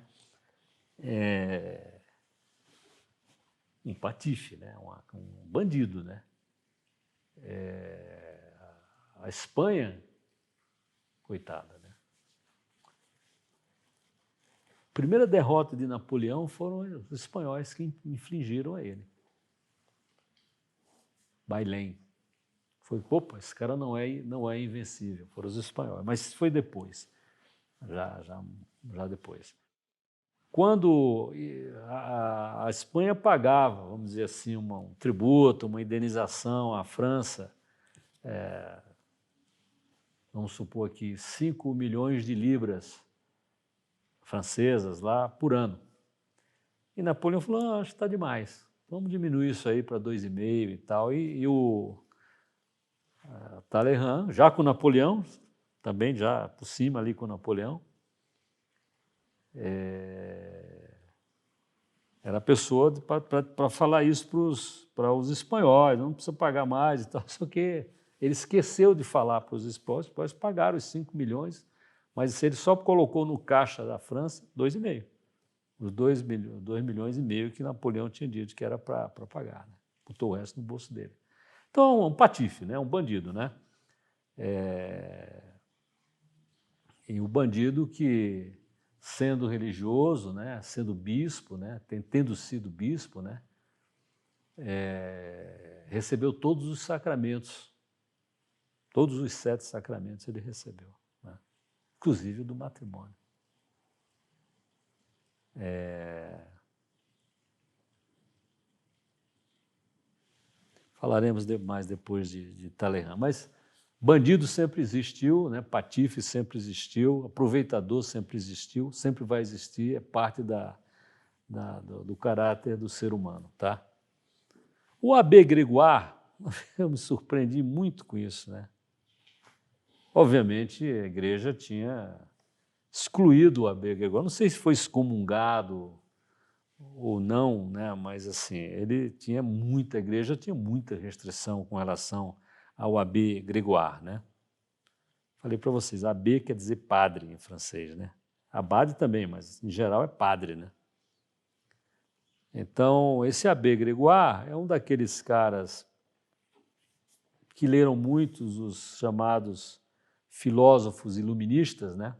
Um patife, né? Um bandido. Né? A Espanha, coitada, né? A primeira derrota de Napoleão foram os espanhóis que infligiram a ele. Bailén. Foi, opa, esse cara não é invencível, foram os espanhóis, mas foi depois, já depois. quando a Espanha pagava, vamos dizer assim, um tributo, uma indenização à França, vamos supor aqui, 5 milhões de libras francesas lá por ano. E Napoleão falou, acho que está demais, vamos diminuir isso aí para 2,5 e tal. E o Talleyrand, já com Napoleão, também já por cima ali com Napoleão, era a pessoa para falar isso para os espanhóis, não precisa pagar mais e tal, só que ele esqueceu de falar para os espanhóis pagaram os 5 milhões, mas ele só colocou no caixa da França 2,5. Os 2 milhões e meio que Napoleão tinha dito que era para pagar, né? Botou o resto no bolso dele. Então, um patife, né? Um bandido, né? E o bandido que, sendo religioso, né? Sendo bispo, né? Tendo sido bispo, né? Recebeu todos os sacramentos, todos os 7 sacramentos ele recebeu, né? Inclusive o do matrimônio. Falaremos mais depois de Talleyrand, mas bandido sempre existiu, né? Patife sempre existiu, aproveitador sempre existiu, sempre vai existir, é parte do caráter do ser humano, tá? O Abbé Grégoire, eu me surpreendi muito com isso, né? Obviamente, a igreja tinha excluído o Abbé Grégoire, não sei se foi excomungado ou não, né? Mas assim, ele tinha a igreja tinha muita restrição com relação ao Abbé Grégoire, né? Falei para vocês, abbé quer dizer padre em francês, né? Abade também, mas em geral é padre, né? Então, esse Abbé Grégoire é um daqueles caras que leram muitos os chamados filósofos iluministas, né?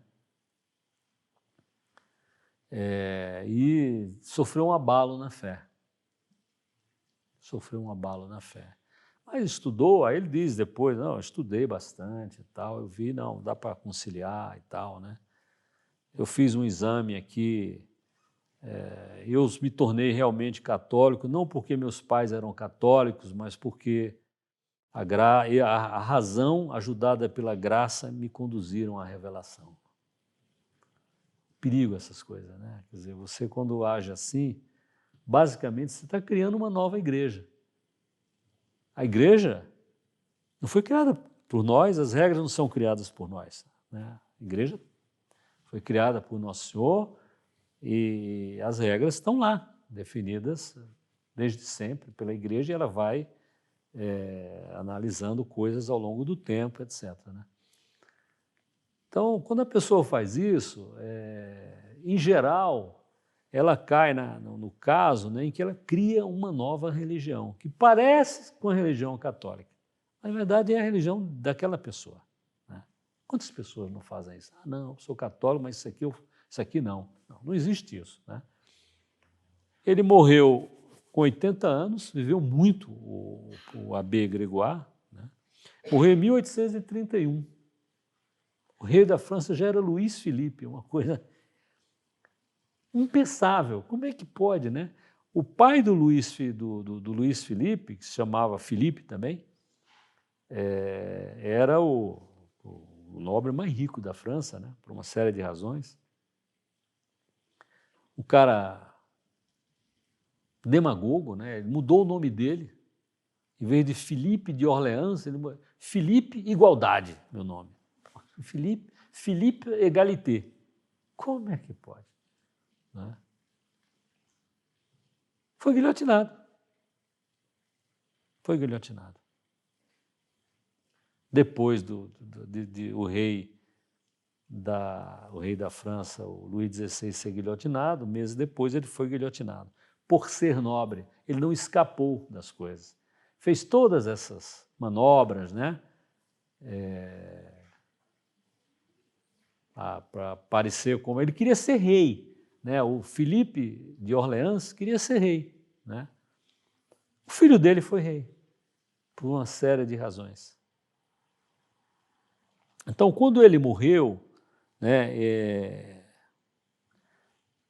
E sofreu um abalo na fé. Sofreu um abalo na fé. Mas estudou, aí ele diz depois, não, eu estudei bastante e tal, eu vi, não, dá para conciliar e tal, né? Eu fiz um exame aqui, eu me tornei realmente católico, não porque meus pais eram católicos, mas porque a razão, ajudada pela graça, me conduziram à revelação. Perigo essas coisas, né? Quer dizer, você quando age assim, basicamente você está criando uma nova igreja. A igreja não foi criada por nós, as regras não são criadas por nós, né? A igreja foi criada por Nosso Senhor e as regras estão lá, definidas desde sempre pela igreja, e ela vai analisando coisas ao longo do tempo, etc., né? Então, quando a pessoa faz isso, em geral, ela cai no caso, né, em que ela cria uma nova religião, que parece com a religião católica. Na verdade, é a religião daquela pessoa, né? Quantas pessoas não fazem isso? Ah, não, eu sou católico, mas isso aqui não. Não existe isso, né? Ele morreu com 80 anos, viveu muito o Abbé Grégoire, né? Morreu em 1831. O rei da França já era Luís Filipe, uma coisa impensável. Como é que pode, né? O pai do Luís Filipe, que se chamava Filipe também, era o nobre mais rico da França, né? Por uma série de razões. O cara demagogo, né? Ele mudou o nome dele. Em vez de Filipe de Orleans, ele Filipe Igualdade, meu nome. Filipe Egalité. Como é que pode? Né? Foi guilhotinado. Foi guilhotinado. Depois o rei da França, o Luís XVI, ser guilhotinado, meses depois ele foi guilhotinado. Por ser nobre, ele não escapou das coisas. Fez todas essas manobras, né? Para parecer como ele queria ser rei, né? O Filipe de Orleans queria ser rei, né? O filho dele foi rei por uma série de razões. Então, quando ele morreu, né,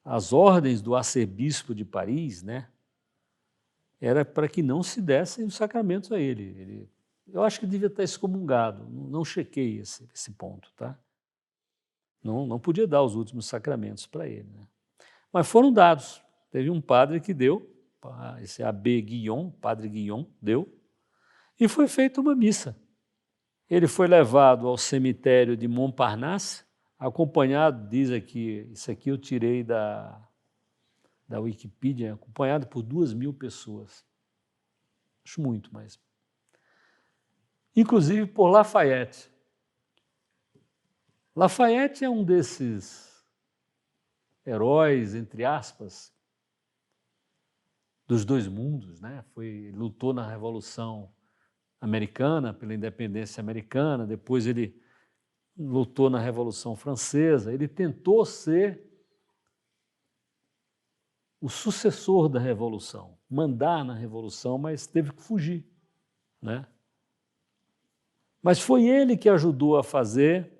as ordens do arcebispo de Paris, né, era para que não se dessem os sacramentos a ele. Eu acho que devia estar excomungado, não chequei esse ponto, tá? Não podia dar os últimos sacramentos para ele, né? Mas foram dados. Teve um padre que deu, esse abbé Guillon, padre Guillon, deu, e foi feita uma missa. Ele foi levado ao cemitério de Montparnasse, acompanhado, diz aqui, isso aqui eu tirei da Wikipedia, acompanhado por 2.000 pessoas. Acho muito, mas... Inclusive por Lafayette. Lafayette é um desses heróis, entre aspas, dos dois mundos, né? Lutou na Revolução Americana, pela independência americana, depois ele lutou na Revolução Francesa, ele tentou ser o sucessor da Revolução, mandar na Revolução, mas teve que fugir, né? Mas foi ele que ajudou a fazer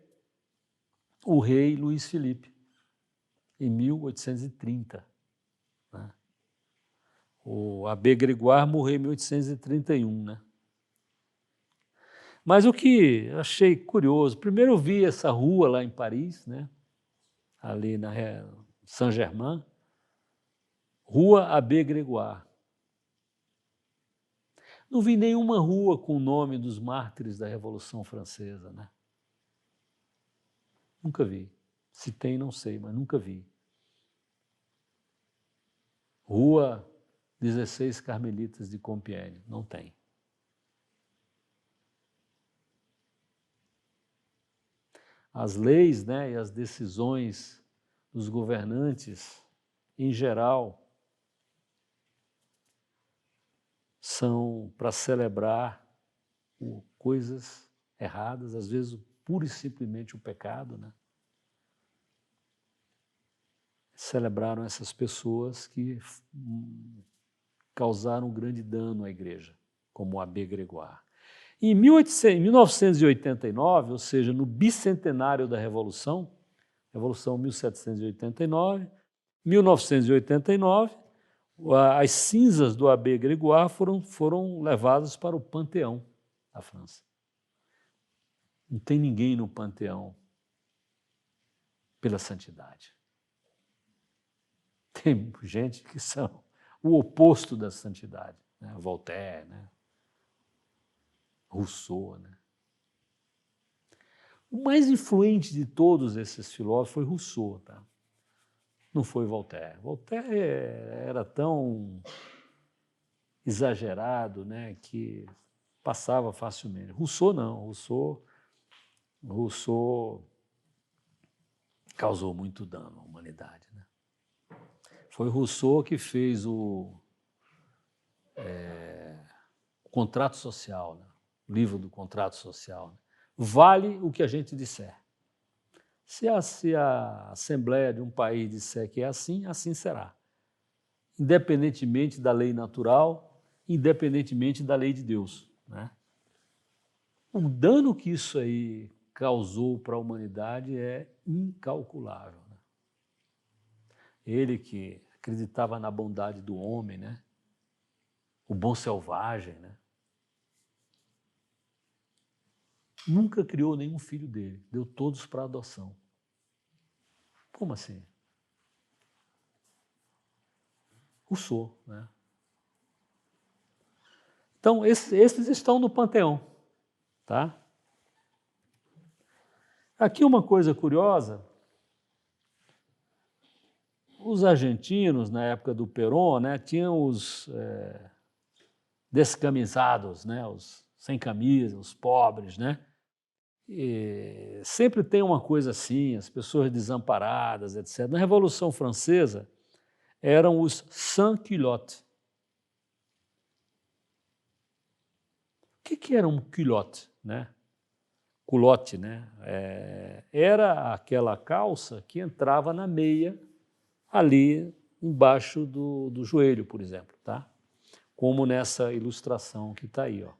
o rei Luís Felipe, em 1830. Né? O abbé Grégoire morreu em 1831. Né? Mas o que eu achei curioso, primeiro eu vi essa rua lá em Paris, né? Ali na Saint-Germain, Rua Abbé Grégoire. Não vi nenhuma rua com o nome dos mártires da Revolução Francesa, né? Nunca vi. Se tem, não sei, mas nunca vi. Rua 16 Carmelitas de Compiègne, não tem. As leis, né, e as decisões dos governantes, em geral, são para celebrar coisas erradas, às vezes pura e simplesmente o pecado, né? Celebraram essas pessoas que causaram um grande dano à igreja, como o abbé Grégoire. Em 1989, ou seja, no bicentenário da Revolução 1789, 1989, as cinzas do abbé Grégoire foram levadas para o Panteão da França. Não tem ninguém no Panteão pela santidade. Tem gente que são o oposto da santidade, né? Voltaire, né? Rousseau. Né? O mais influente de todos esses filósofos foi Rousseau, tá? Não foi Voltaire. Voltaire era tão exagerado, né, que passava facilmente. Rousseau não. Rousseau causou muito dano à humanidade. Né? Foi Rousseau que fez o contrato social, né? O livro do contrato social. Né? Vale o que a gente disser. Se a Assembleia de um país disser que é assim, assim será. Independentemente da lei natural, independentemente da lei de Deus. Né? O dano que isso aí causou para a humanidade é incalculável. Né? Ele que acreditava na bondade do homem, né? O bom selvagem, né? Nunca criou nenhum filho dele, deu todos para adoção. Como assim? Rousseau, né? Então, esses estão no panteão, tá? Aqui uma coisa curiosa, os argentinos, na época do Perón, né, tinham os descamisados, né, os sem camisa, os pobres, né? E sempre tem uma coisa assim, as pessoas desamparadas, etc. Na Revolução Francesa, eram os sans-culottes. O que era um culotte, né? Culotte, né? Era aquela calça que entrava na meia ali embaixo do joelho, por exemplo, tá? Como nessa ilustração que está aí, ó.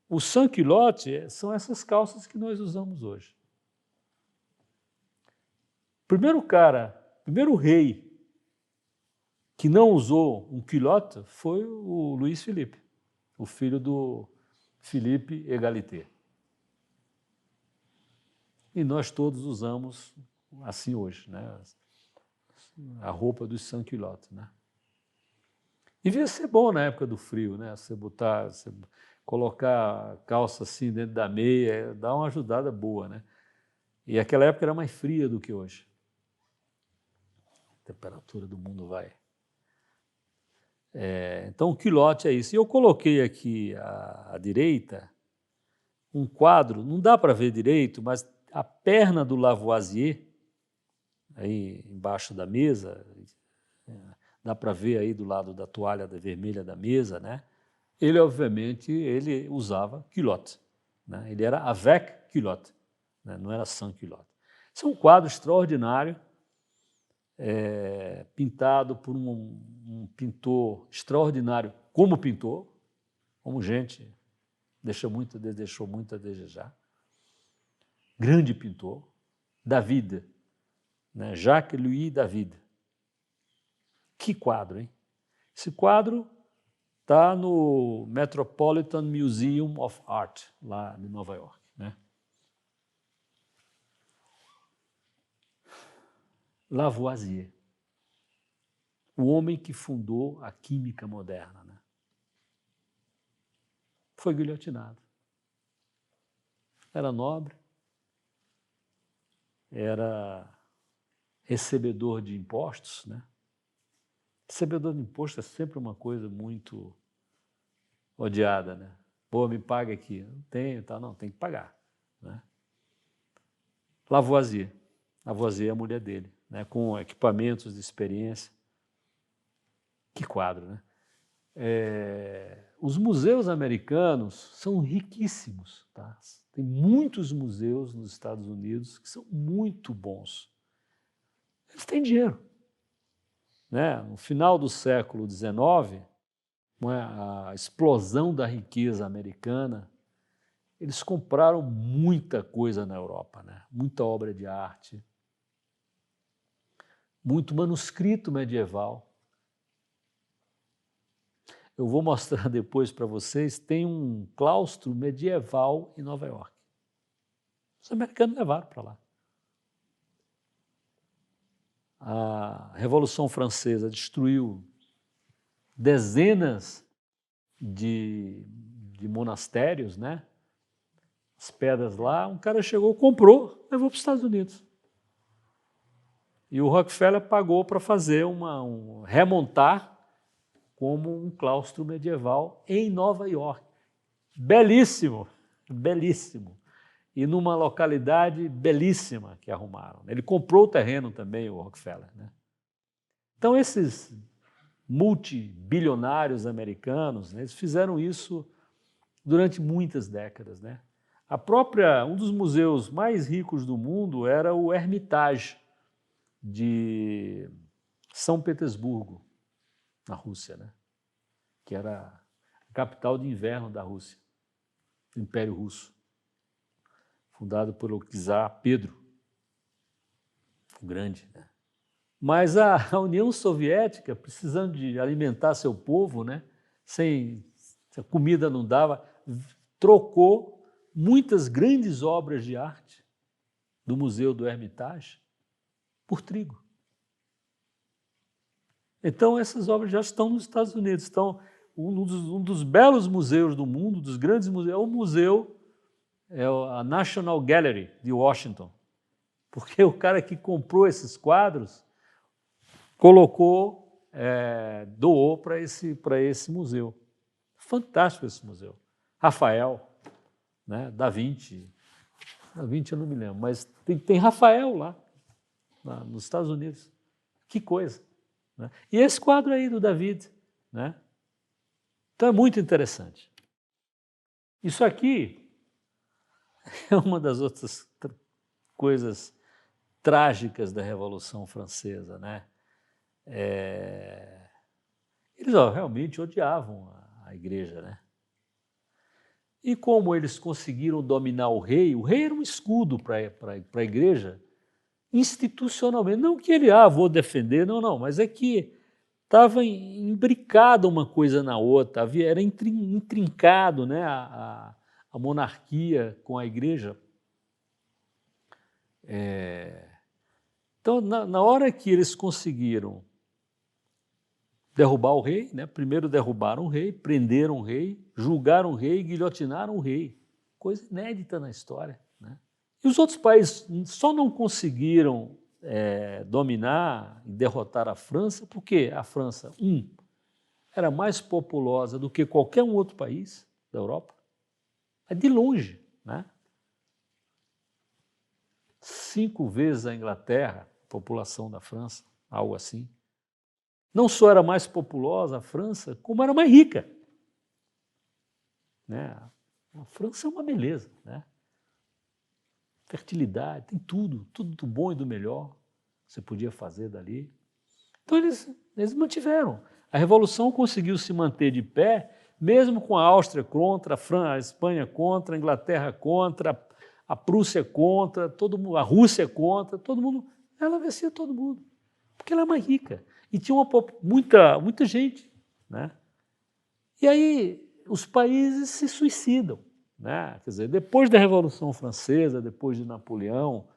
O sans-culotte são essas calças que nós usamos hoje. Primeiro rei que não usou um culotte foi o Luiz Felipe, o filho do Philippe Égalité. E nós todos usamos assim hoje, né? A roupa dos sans-culottes, né? E devia ser bom na época do frio, né? Você colocar a calça assim dentro da meia, dá uma ajudada boa, né? E aquela época era mais fria do que hoje. A temperatura do mundo vai. Então o culotte é isso. E eu coloquei aqui à direita um quadro, não dá para ver direito, mas a perna do Lavoisier, aí embaixo da mesa, dá para ver aí do lado da toalha vermelha da mesa, né? Ele, obviamente, ele usava culotte, né? Ele era avec culotte, né? Não era sans culotte. Esse é um quadro extraordinário, pintado por um pintor extraordinário como pintor, como gente, deixou muito a desejar. Grande pintor, David, né? Jacques-Louis David. Que quadro, hein? Esse quadro está no Metropolitan Museum of Art, lá em Nova York, né? Lavoisier, o homem que fundou a química moderna, né? Foi guilhotinado. Era nobre, era recebedor de impostos, né? Recebedor de imposto é sempre uma coisa muito odiada, né? Pô, me paga aqui. Não tenho, tá? Não, tem que pagar, né? Lavoisier é a mulher dele, né? Com equipamentos de experiência. Que quadro, né? Os museus americanos são riquíssimos, tá? Tem muitos museus nos Estados Unidos que são muito bons. Eles têm dinheiro, né? No final do século XIX, a explosão da riqueza americana, eles compraram muita coisa na Europa, né? Muita obra de arte, muito manuscrito medieval. Eu vou mostrar depois para vocês, tem um claustro medieval em Nova York. Os americanos levaram para lá. A Revolução Francesa destruiu dezenas de monastérios, né? As pedras lá, um cara chegou, comprou, levou para os Estados Unidos. E o Rockefeller pagou para fazer remontar como um claustro medieval em Nova York. Belíssimo, belíssimo. E numa localidade belíssima que arrumaram. Ele comprou o terreno também, o Rockefeller, né? Então, esses multibilionários americanos, né, eles fizeram isso durante muitas décadas, né? Um dos museus mais ricos do mundo era o Hermitage de São Petersburgo, na Rússia, né? Que era a capital de inverno da Rússia, do Império Russo, fundado pelo czar Pedro o Grande, né? Mas a União Soviética, precisando de alimentar seu povo, né? A comida não dava, trocou muitas grandes obras de arte do Museu do Hermitage por trigo. Então, essas obras já estão nos Estados Unidos. Então, um dos belos museus do mundo, dos grandes museus, é a National Gallery de Washington, porque o cara que comprou esses quadros doou para esse museu. Fantástico esse museu. Rafael, né? Da Vinci eu não me lembro, mas tem Rafael lá nos Estados Unidos. Que coisa, né? E esse quadro aí do David, né? Então é muito interessante. Isso aqui é uma das outras coisas trágicas da Revolução Francesa, né? Eles realmente odiavam a igreja, né? E como eles conseguiram dominar o rei era um escudo para a igreja institucionalmente. Não que ele, vou defender, não, mas é que estava imbricada uma coisa na outra, era intrincado, né, a monarquia com a igreja. Então, na hora que eles conseguiram derrubar o rei, né, primeiro derrubaram o rei, prenderam o rei, julgaram o rei, guilhotinaram o rei. Coisa inédita na história, né? E os outros países só não conseguiram dominar e derrotar a França porque a França, era mais populosa do que qualquer um outro país da Europa, de longe, né? 5 vezes a Inglaterra, a população da França, algo assim. Não só era mais populosa a França, como era mais rica, né? A França é uma beleza, né? Fertilidade, tem tudo do bom e do melhor que você podia fazer dali. Então eles mantiveram. A Revolução conseguiu se manter de pé, mesmo com a Áustria contra, a Espanha contra, a Inglaterra contra, a Prússia contra, todo mundo, a Rússia contra, todo mundo. Ela vencia todo mundo, porque ela é mais rica. E tinha muita gente, né? E aí os países se suicidam, né? Quer dizer, depois da Revolução Francesa, depois de Napoleão,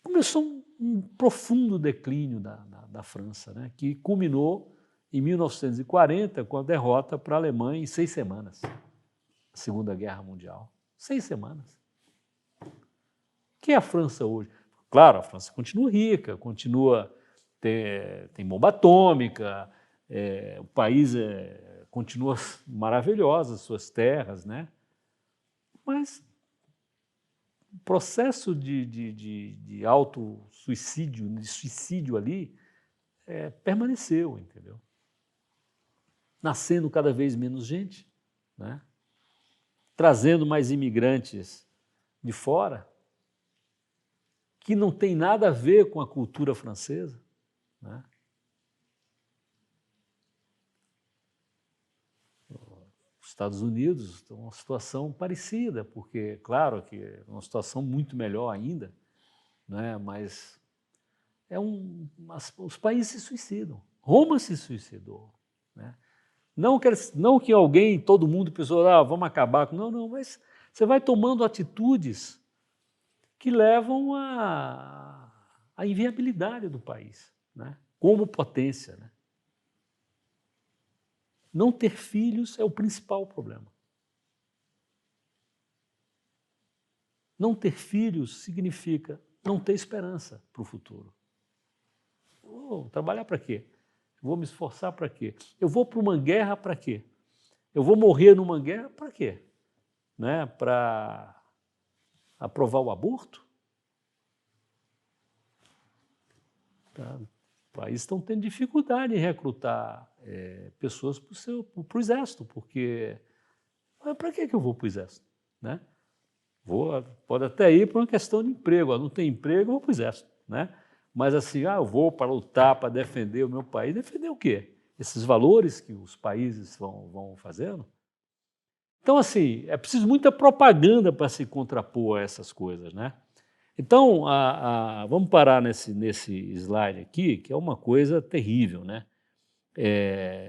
começou um profundo declínio da França, né? Que culminou em 1940 com a derrota para a Alemanha em 6 semanas, a Segunda Guerra Mundial. 6 semanas. O que é a França hoje? Claro, a França continua rica, tem bomba atômica, o país continua maravilhoso, as suas terras, né? Mas o processo de auto-suicídio, de suicídio ali, permaneceu, entendeu? Nascendo cada vez menos gente, né? Trazendo mais imigrantes de fora, que não tem nada a ver com a cultura francesa, né? Os Estados Unidos estão numa situação parecida, porque, claro, que é uma situação muito melhor ainda, né? Mas os países se suicidam. Roma se suicidou, né? Não que alguém, todo mundo pensou, vamos acabar com... Não, mas você vai tomando atitudes que levam à inviabilidade do país, né? Como potência, né? Não ter filhos é o principal problema. Não ter filhos significa não ter esperança para o futuro. Trabalhar para quê? Vou me esforçar para quê? Eu vou para uma guerra para quê? Eu vou morrer numa guerra para quê? Né? Para aprovar o aborto? Tá? Os países estão tendo dificuldade em recrutar pessoas para o exército, porque para que eu vou para o exército? Né? Pode até ir por uma questão de emprego. Não tem emprego, eu vou para o exército, né? Mas assim, eu vou para lutar, para defender o meu país. Defender o quê? Esses valores que os países vão fazendo? Então, assim, é preciso muita propaganda para se contrapor a essas coisas, né? Então, vamos parar nesse slide aqui, que é uma coisa terrível, né?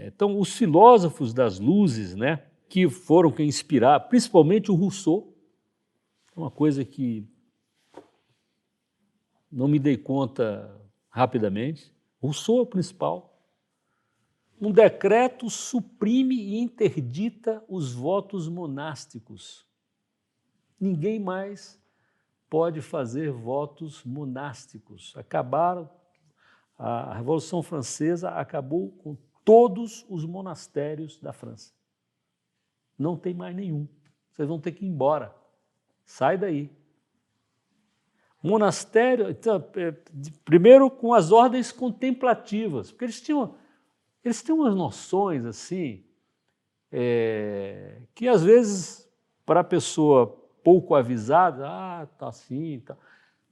Então, os filósofos das luzes, né, que foram quem inspiraram, principalmente o Rousseau, uma coisa que não me dei conta rapidamente. Rousseau é o principal. Um decreto suprime e interdita os votos monásticos. Ninguém mais pode fazer votos monásticos. A Revolução Francesa acabou com todos os monastérios da França. Não tem mais nenhum. Vocês vão ter que ir embora. Sai daí. Monastério, então, primeiro com as ordens contemplativas, porque eles têm umas noções assim, que às vezes, para a pessoa pouco avisada, tá assim, tá.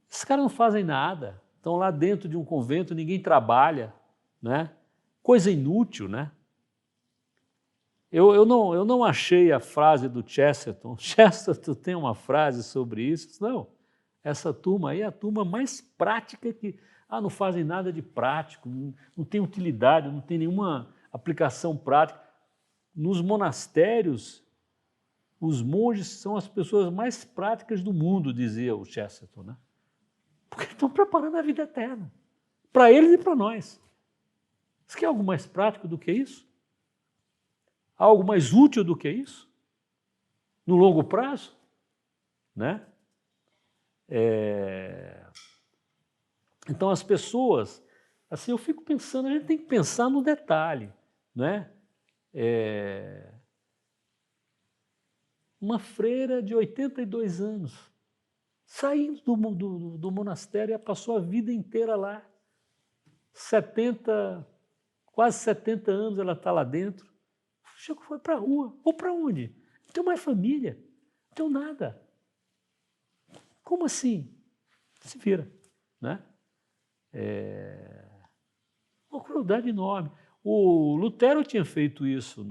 Esses caras não fazem nada, estão lá dentro de um convento, ninguém trabalha, né? Coisa inútil, né? Eu não achei a frase do Chesterton. Chesterton tem uma frase sobre isso? Não. Essa turma aí é a turma mais prática que não fazem nada de prático, não tem utilidade, não tem nenhuma aplicação prática. Nos monastérios, os monges são as pessoas mais práticas do mundo, dizia o Chesterton, né? Porque estão preparando a vida eterna, para eles e para nós. Você quer algo mais prático do que isso? Algo mais útil do que isso? No longo prazo? Né? Então, as pessoas, assim, eu fico pensando, a gente tem que pensar no detalhe, né? Uma freira de 82 anos, saindo do monastério, ela passou a vida inteira lá, 70, quase 70 anos ela está lá dentro, foi para a rua, ou para onde? Não tenho mais família, não tenho nada. Como assim? Se vira, né? Uma crueldade enorme. O Lutero tinha feito isso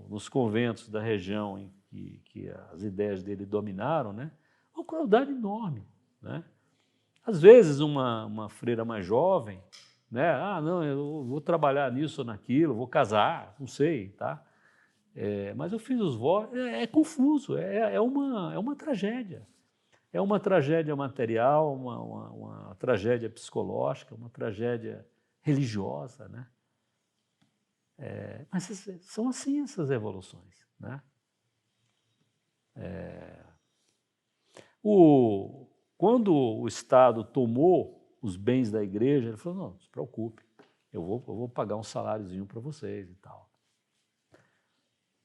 nos conventos da região em que as ideias dele dominaram, né? Uma crueldade enorme, né? Às vezes uma freira mais jovem, né? Não, eu vou trabalhar nisso ou naquilo, vou casar, não sei, tá? Mas eu fiz os votos, é confuso, é uma tragédia. É uma tragédia material, uma tragédia psicológica, uma tragédia religiosa, né? Mas são assim essas evoluções, né? Quando o Estado tomou os bens da igreja, ele falou, não se preocupe, eu vou pagar um saláriozinho para vocês e tal.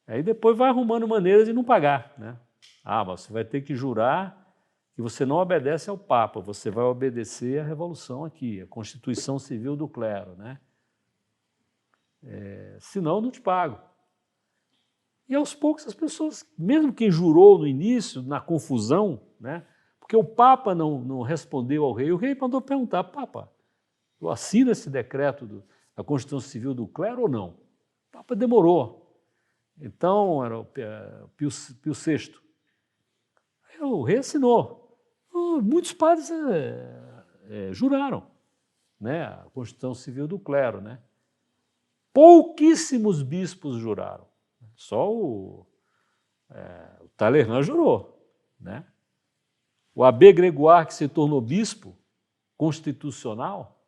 Aí depois vai arrumando maneiras de não pagar, né? Mas você vai ter que jurar que você não obedece ao Papa, você vai obedecer à Revolução aqui, a Constituição Civil do Clero, né? Senão eu não te pago. E aos poucos as pessoas, mesmo quem jurou no início, na confusão, né? Porque o Papa não respondeu ao rei, o rei mandou perguntar, Papa, eu assino esse decreto da Constituição Civil do Clero ou não? O Papa demorou. Então, era o Pio VI. O rei assinou. Muitos padres juraram, né? A Constituição Civil do Clero, né? Pouquíssimos bispos juraram. Só o Talleyrand jurou, né? O Abbé Gregoire, que se tornou bispo constitucional,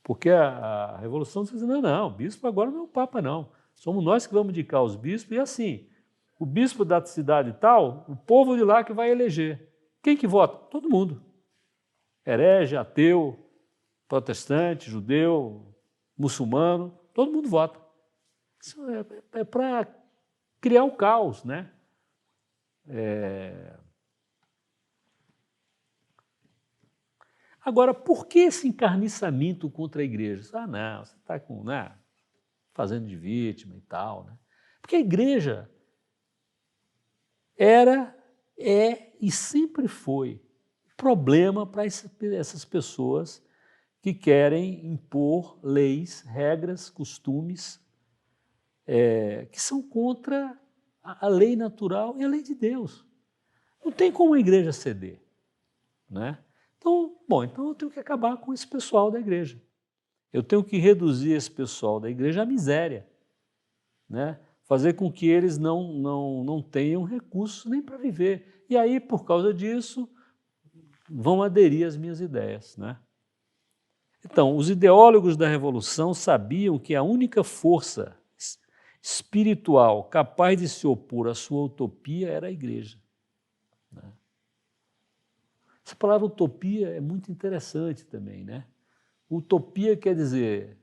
porque a Revolução disse, não, bispo agora não é o Papa, não. Somos nós que vamos indicar os bispos, e assim, o bispo da cidade tal, o povo de lá que vai eleger. Quem que vota? Todo mundo. Herege, ateu, protestante, judeu, muçulmano, todo mundo vota. Isso é para criar o caos, né? Agora, por que esse encarniçamento contra a igreja? Não, você está fazendo de vítima e tal, né? Porque a igreja era, e sempre foi problema para essas pessoas que querem impor leis, regras, costumes que são contra a lei natural e a lei de Deus. Não tem como a igreja ceder, né? Então eu tenho que acabar com esse pessoal da igreja. Eu tenho que reduzir esse pessoal da igreja à miséria, né? Fazer com que eles não tenham recursos nem para viver. E aí, por causa disso, vão aderir às minhas ideias, né? Então, os ideólogos da Revolução sabiam que a única força espiritual capaz de se opor à sua utopia era a igreja, né? Essa palavra utopia é muito interessante também, né? Utopia quer dizer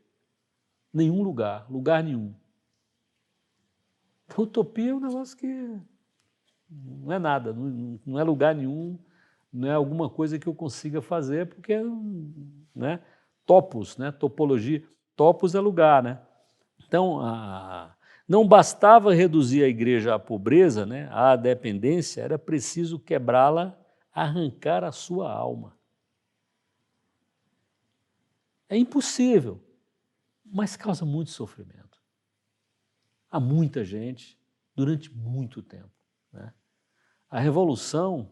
nenhum lugar, lugar nenhum. Então, utopia é um negócio que não é nada, não é lugar nenhum, não é alguma coisa que eu consiga fazer, porque, né? Topos, né? Topologia, topos é lugar, né? Então, não bastava reduzir a igreja à pobreza, né? À dependência, era preciso quebrá-la, arrancar a sua alma. É impossível, mas causa muito sofrimento. Há muita gente, durante muito tempo, né? A Revolução,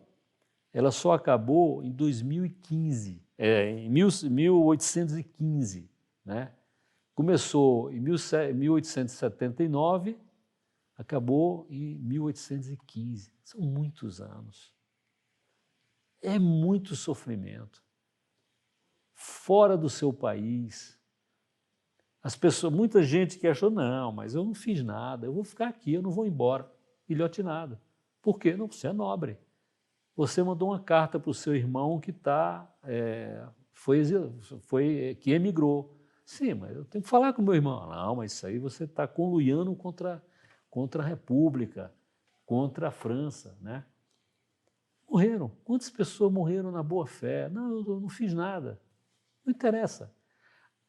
ela só acabou em 2015, em 1815, né? Começou em 1879, acabou em 1815. São muitos anos. É muito sofrimento. Fora do seu país. As pessoas, muita gente que achou, não, mas eu não fiz nada, eu vou ficar aqui, eu não vou embora. Ilhotinado. Por quê? Não, você é nobre. Você mandou uma carta para o seu irmão que que emigrou. Sim, mas eu tenho que falar com o meu irmão. Não, mas isso aí você está conluiando contra a República, contra a França, né? Morreram. Quantas pessoas morreram na boa-fé? Não, eu não fiz nada. Não interessa.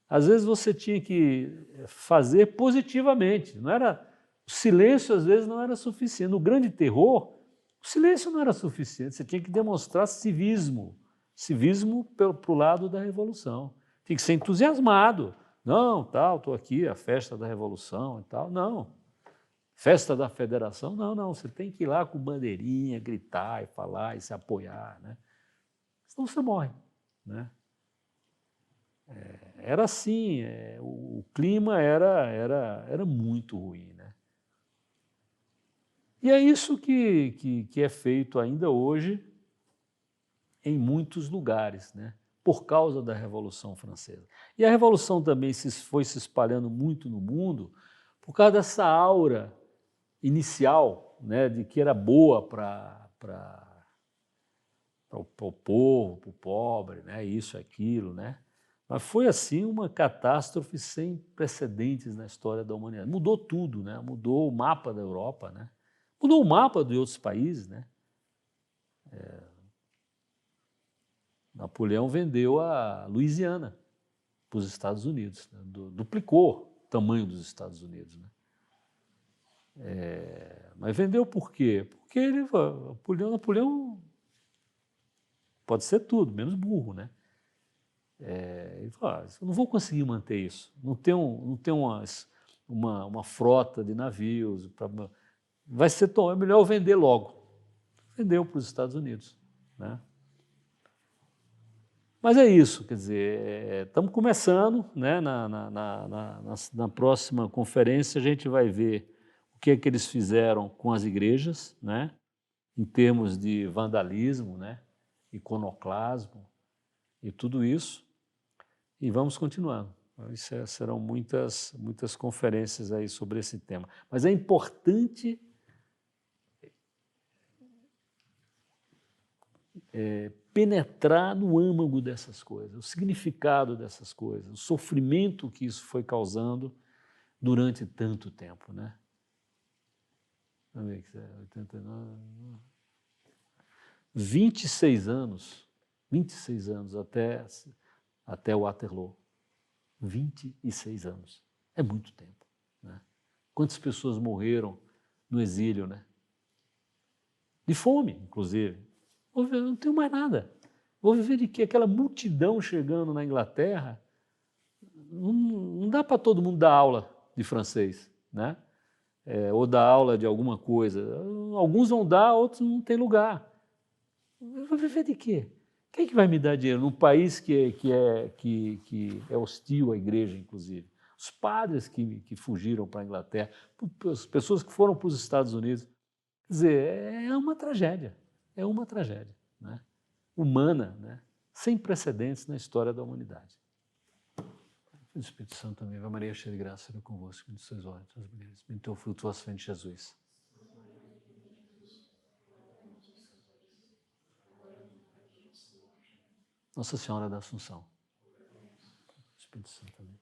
Às vezes você tinha que fazer positivamente. Não era, o silêncio, às vezes, não era suficiente. No grande terror, o silêncio não era suficiente. Você tinha que demonstrar civismo. Civismo para o lado da revolução. Tinha que ser entusiasmado. Não, tal, estou aqui, a festa da revolução e tal. Não. Festa da federação? Não, não. Você tem que ir lá com bandeirinha, gritar e falar e se apoiar, né? Senão você morre, né? Era assim, o clima era muito ruim, né? E é isso que é feito ainda hoje em muitos lugares, né? Por causa da Revolução Francesa. E a Revolução também foi se espalhando muito no mundo por causa dessa aura inicial, né, de que era boa para o povo, para o pobre, né, isso, aquilo, né? Mas foi assim uma catástrofe sem precedentes na história da humanidade. Mudou tudo, né? Mudou o mapa da Europa, né? Mudou o mapa de outros países, né? Napoleão vendeu a Louisiana para os Estados Unidos, né? Duplicou o tamanho dos Estados Unidos, né? Mas vendeu por quê? Porque Napoleão pode ser tudo, menos burro, né? Ele falou, eu não vou conseguir manter isso. Não tem uma frota de navios. É melhor eu vender logo. Vendeu para os Estados Unidos, né? Mas é isso, quer dizer, estamos começando, né? Na próxima conferência a gente vai ver o que é que eles fizeram com as igrejas, né? Em termos de vandalismo, né? Iconoclasmo e tudo isso. E vamos continuando. Serão muitas conferências aí sobre esse tema. Mas é importante penetrar no âmago dessas coisas, o significado dessas coisas, o sofrimento que isso foi causando durante tanto tempo, né? Vamos ver que é 89, 26 anos até Waterloo. 26 anos. É muito tempo, né? Quantas pessoas morreram no exílio, né? De fome, inclusive. Eu não tenho mais nada. Vou viver de quê? Aquela multidão chegando na Inglaterra, não dá para todo mundo dar aula de francês, né? Ou dar aula de alguma coisa. Alguns vão dar, outros não tem lugar. Eu vou viver de quê? Quem é que vai me dar dinheiro num país que é hostil à igreja, inclusive? Os padres que fugiram para a Inglaterra, as pessoas que foram para os Estados Unidos. Quer dizer, é uma tragédia, né? Humana, né? Sem precedentes na história da humanidade. O Espírito Santo também, vai Maria, cheia de graça, seja convosco, bendito sois vós, as mulheres, bendito é o fruto do vosso ventre, Jesus. Nossa Senhora da Assunção. Espírito Santo também.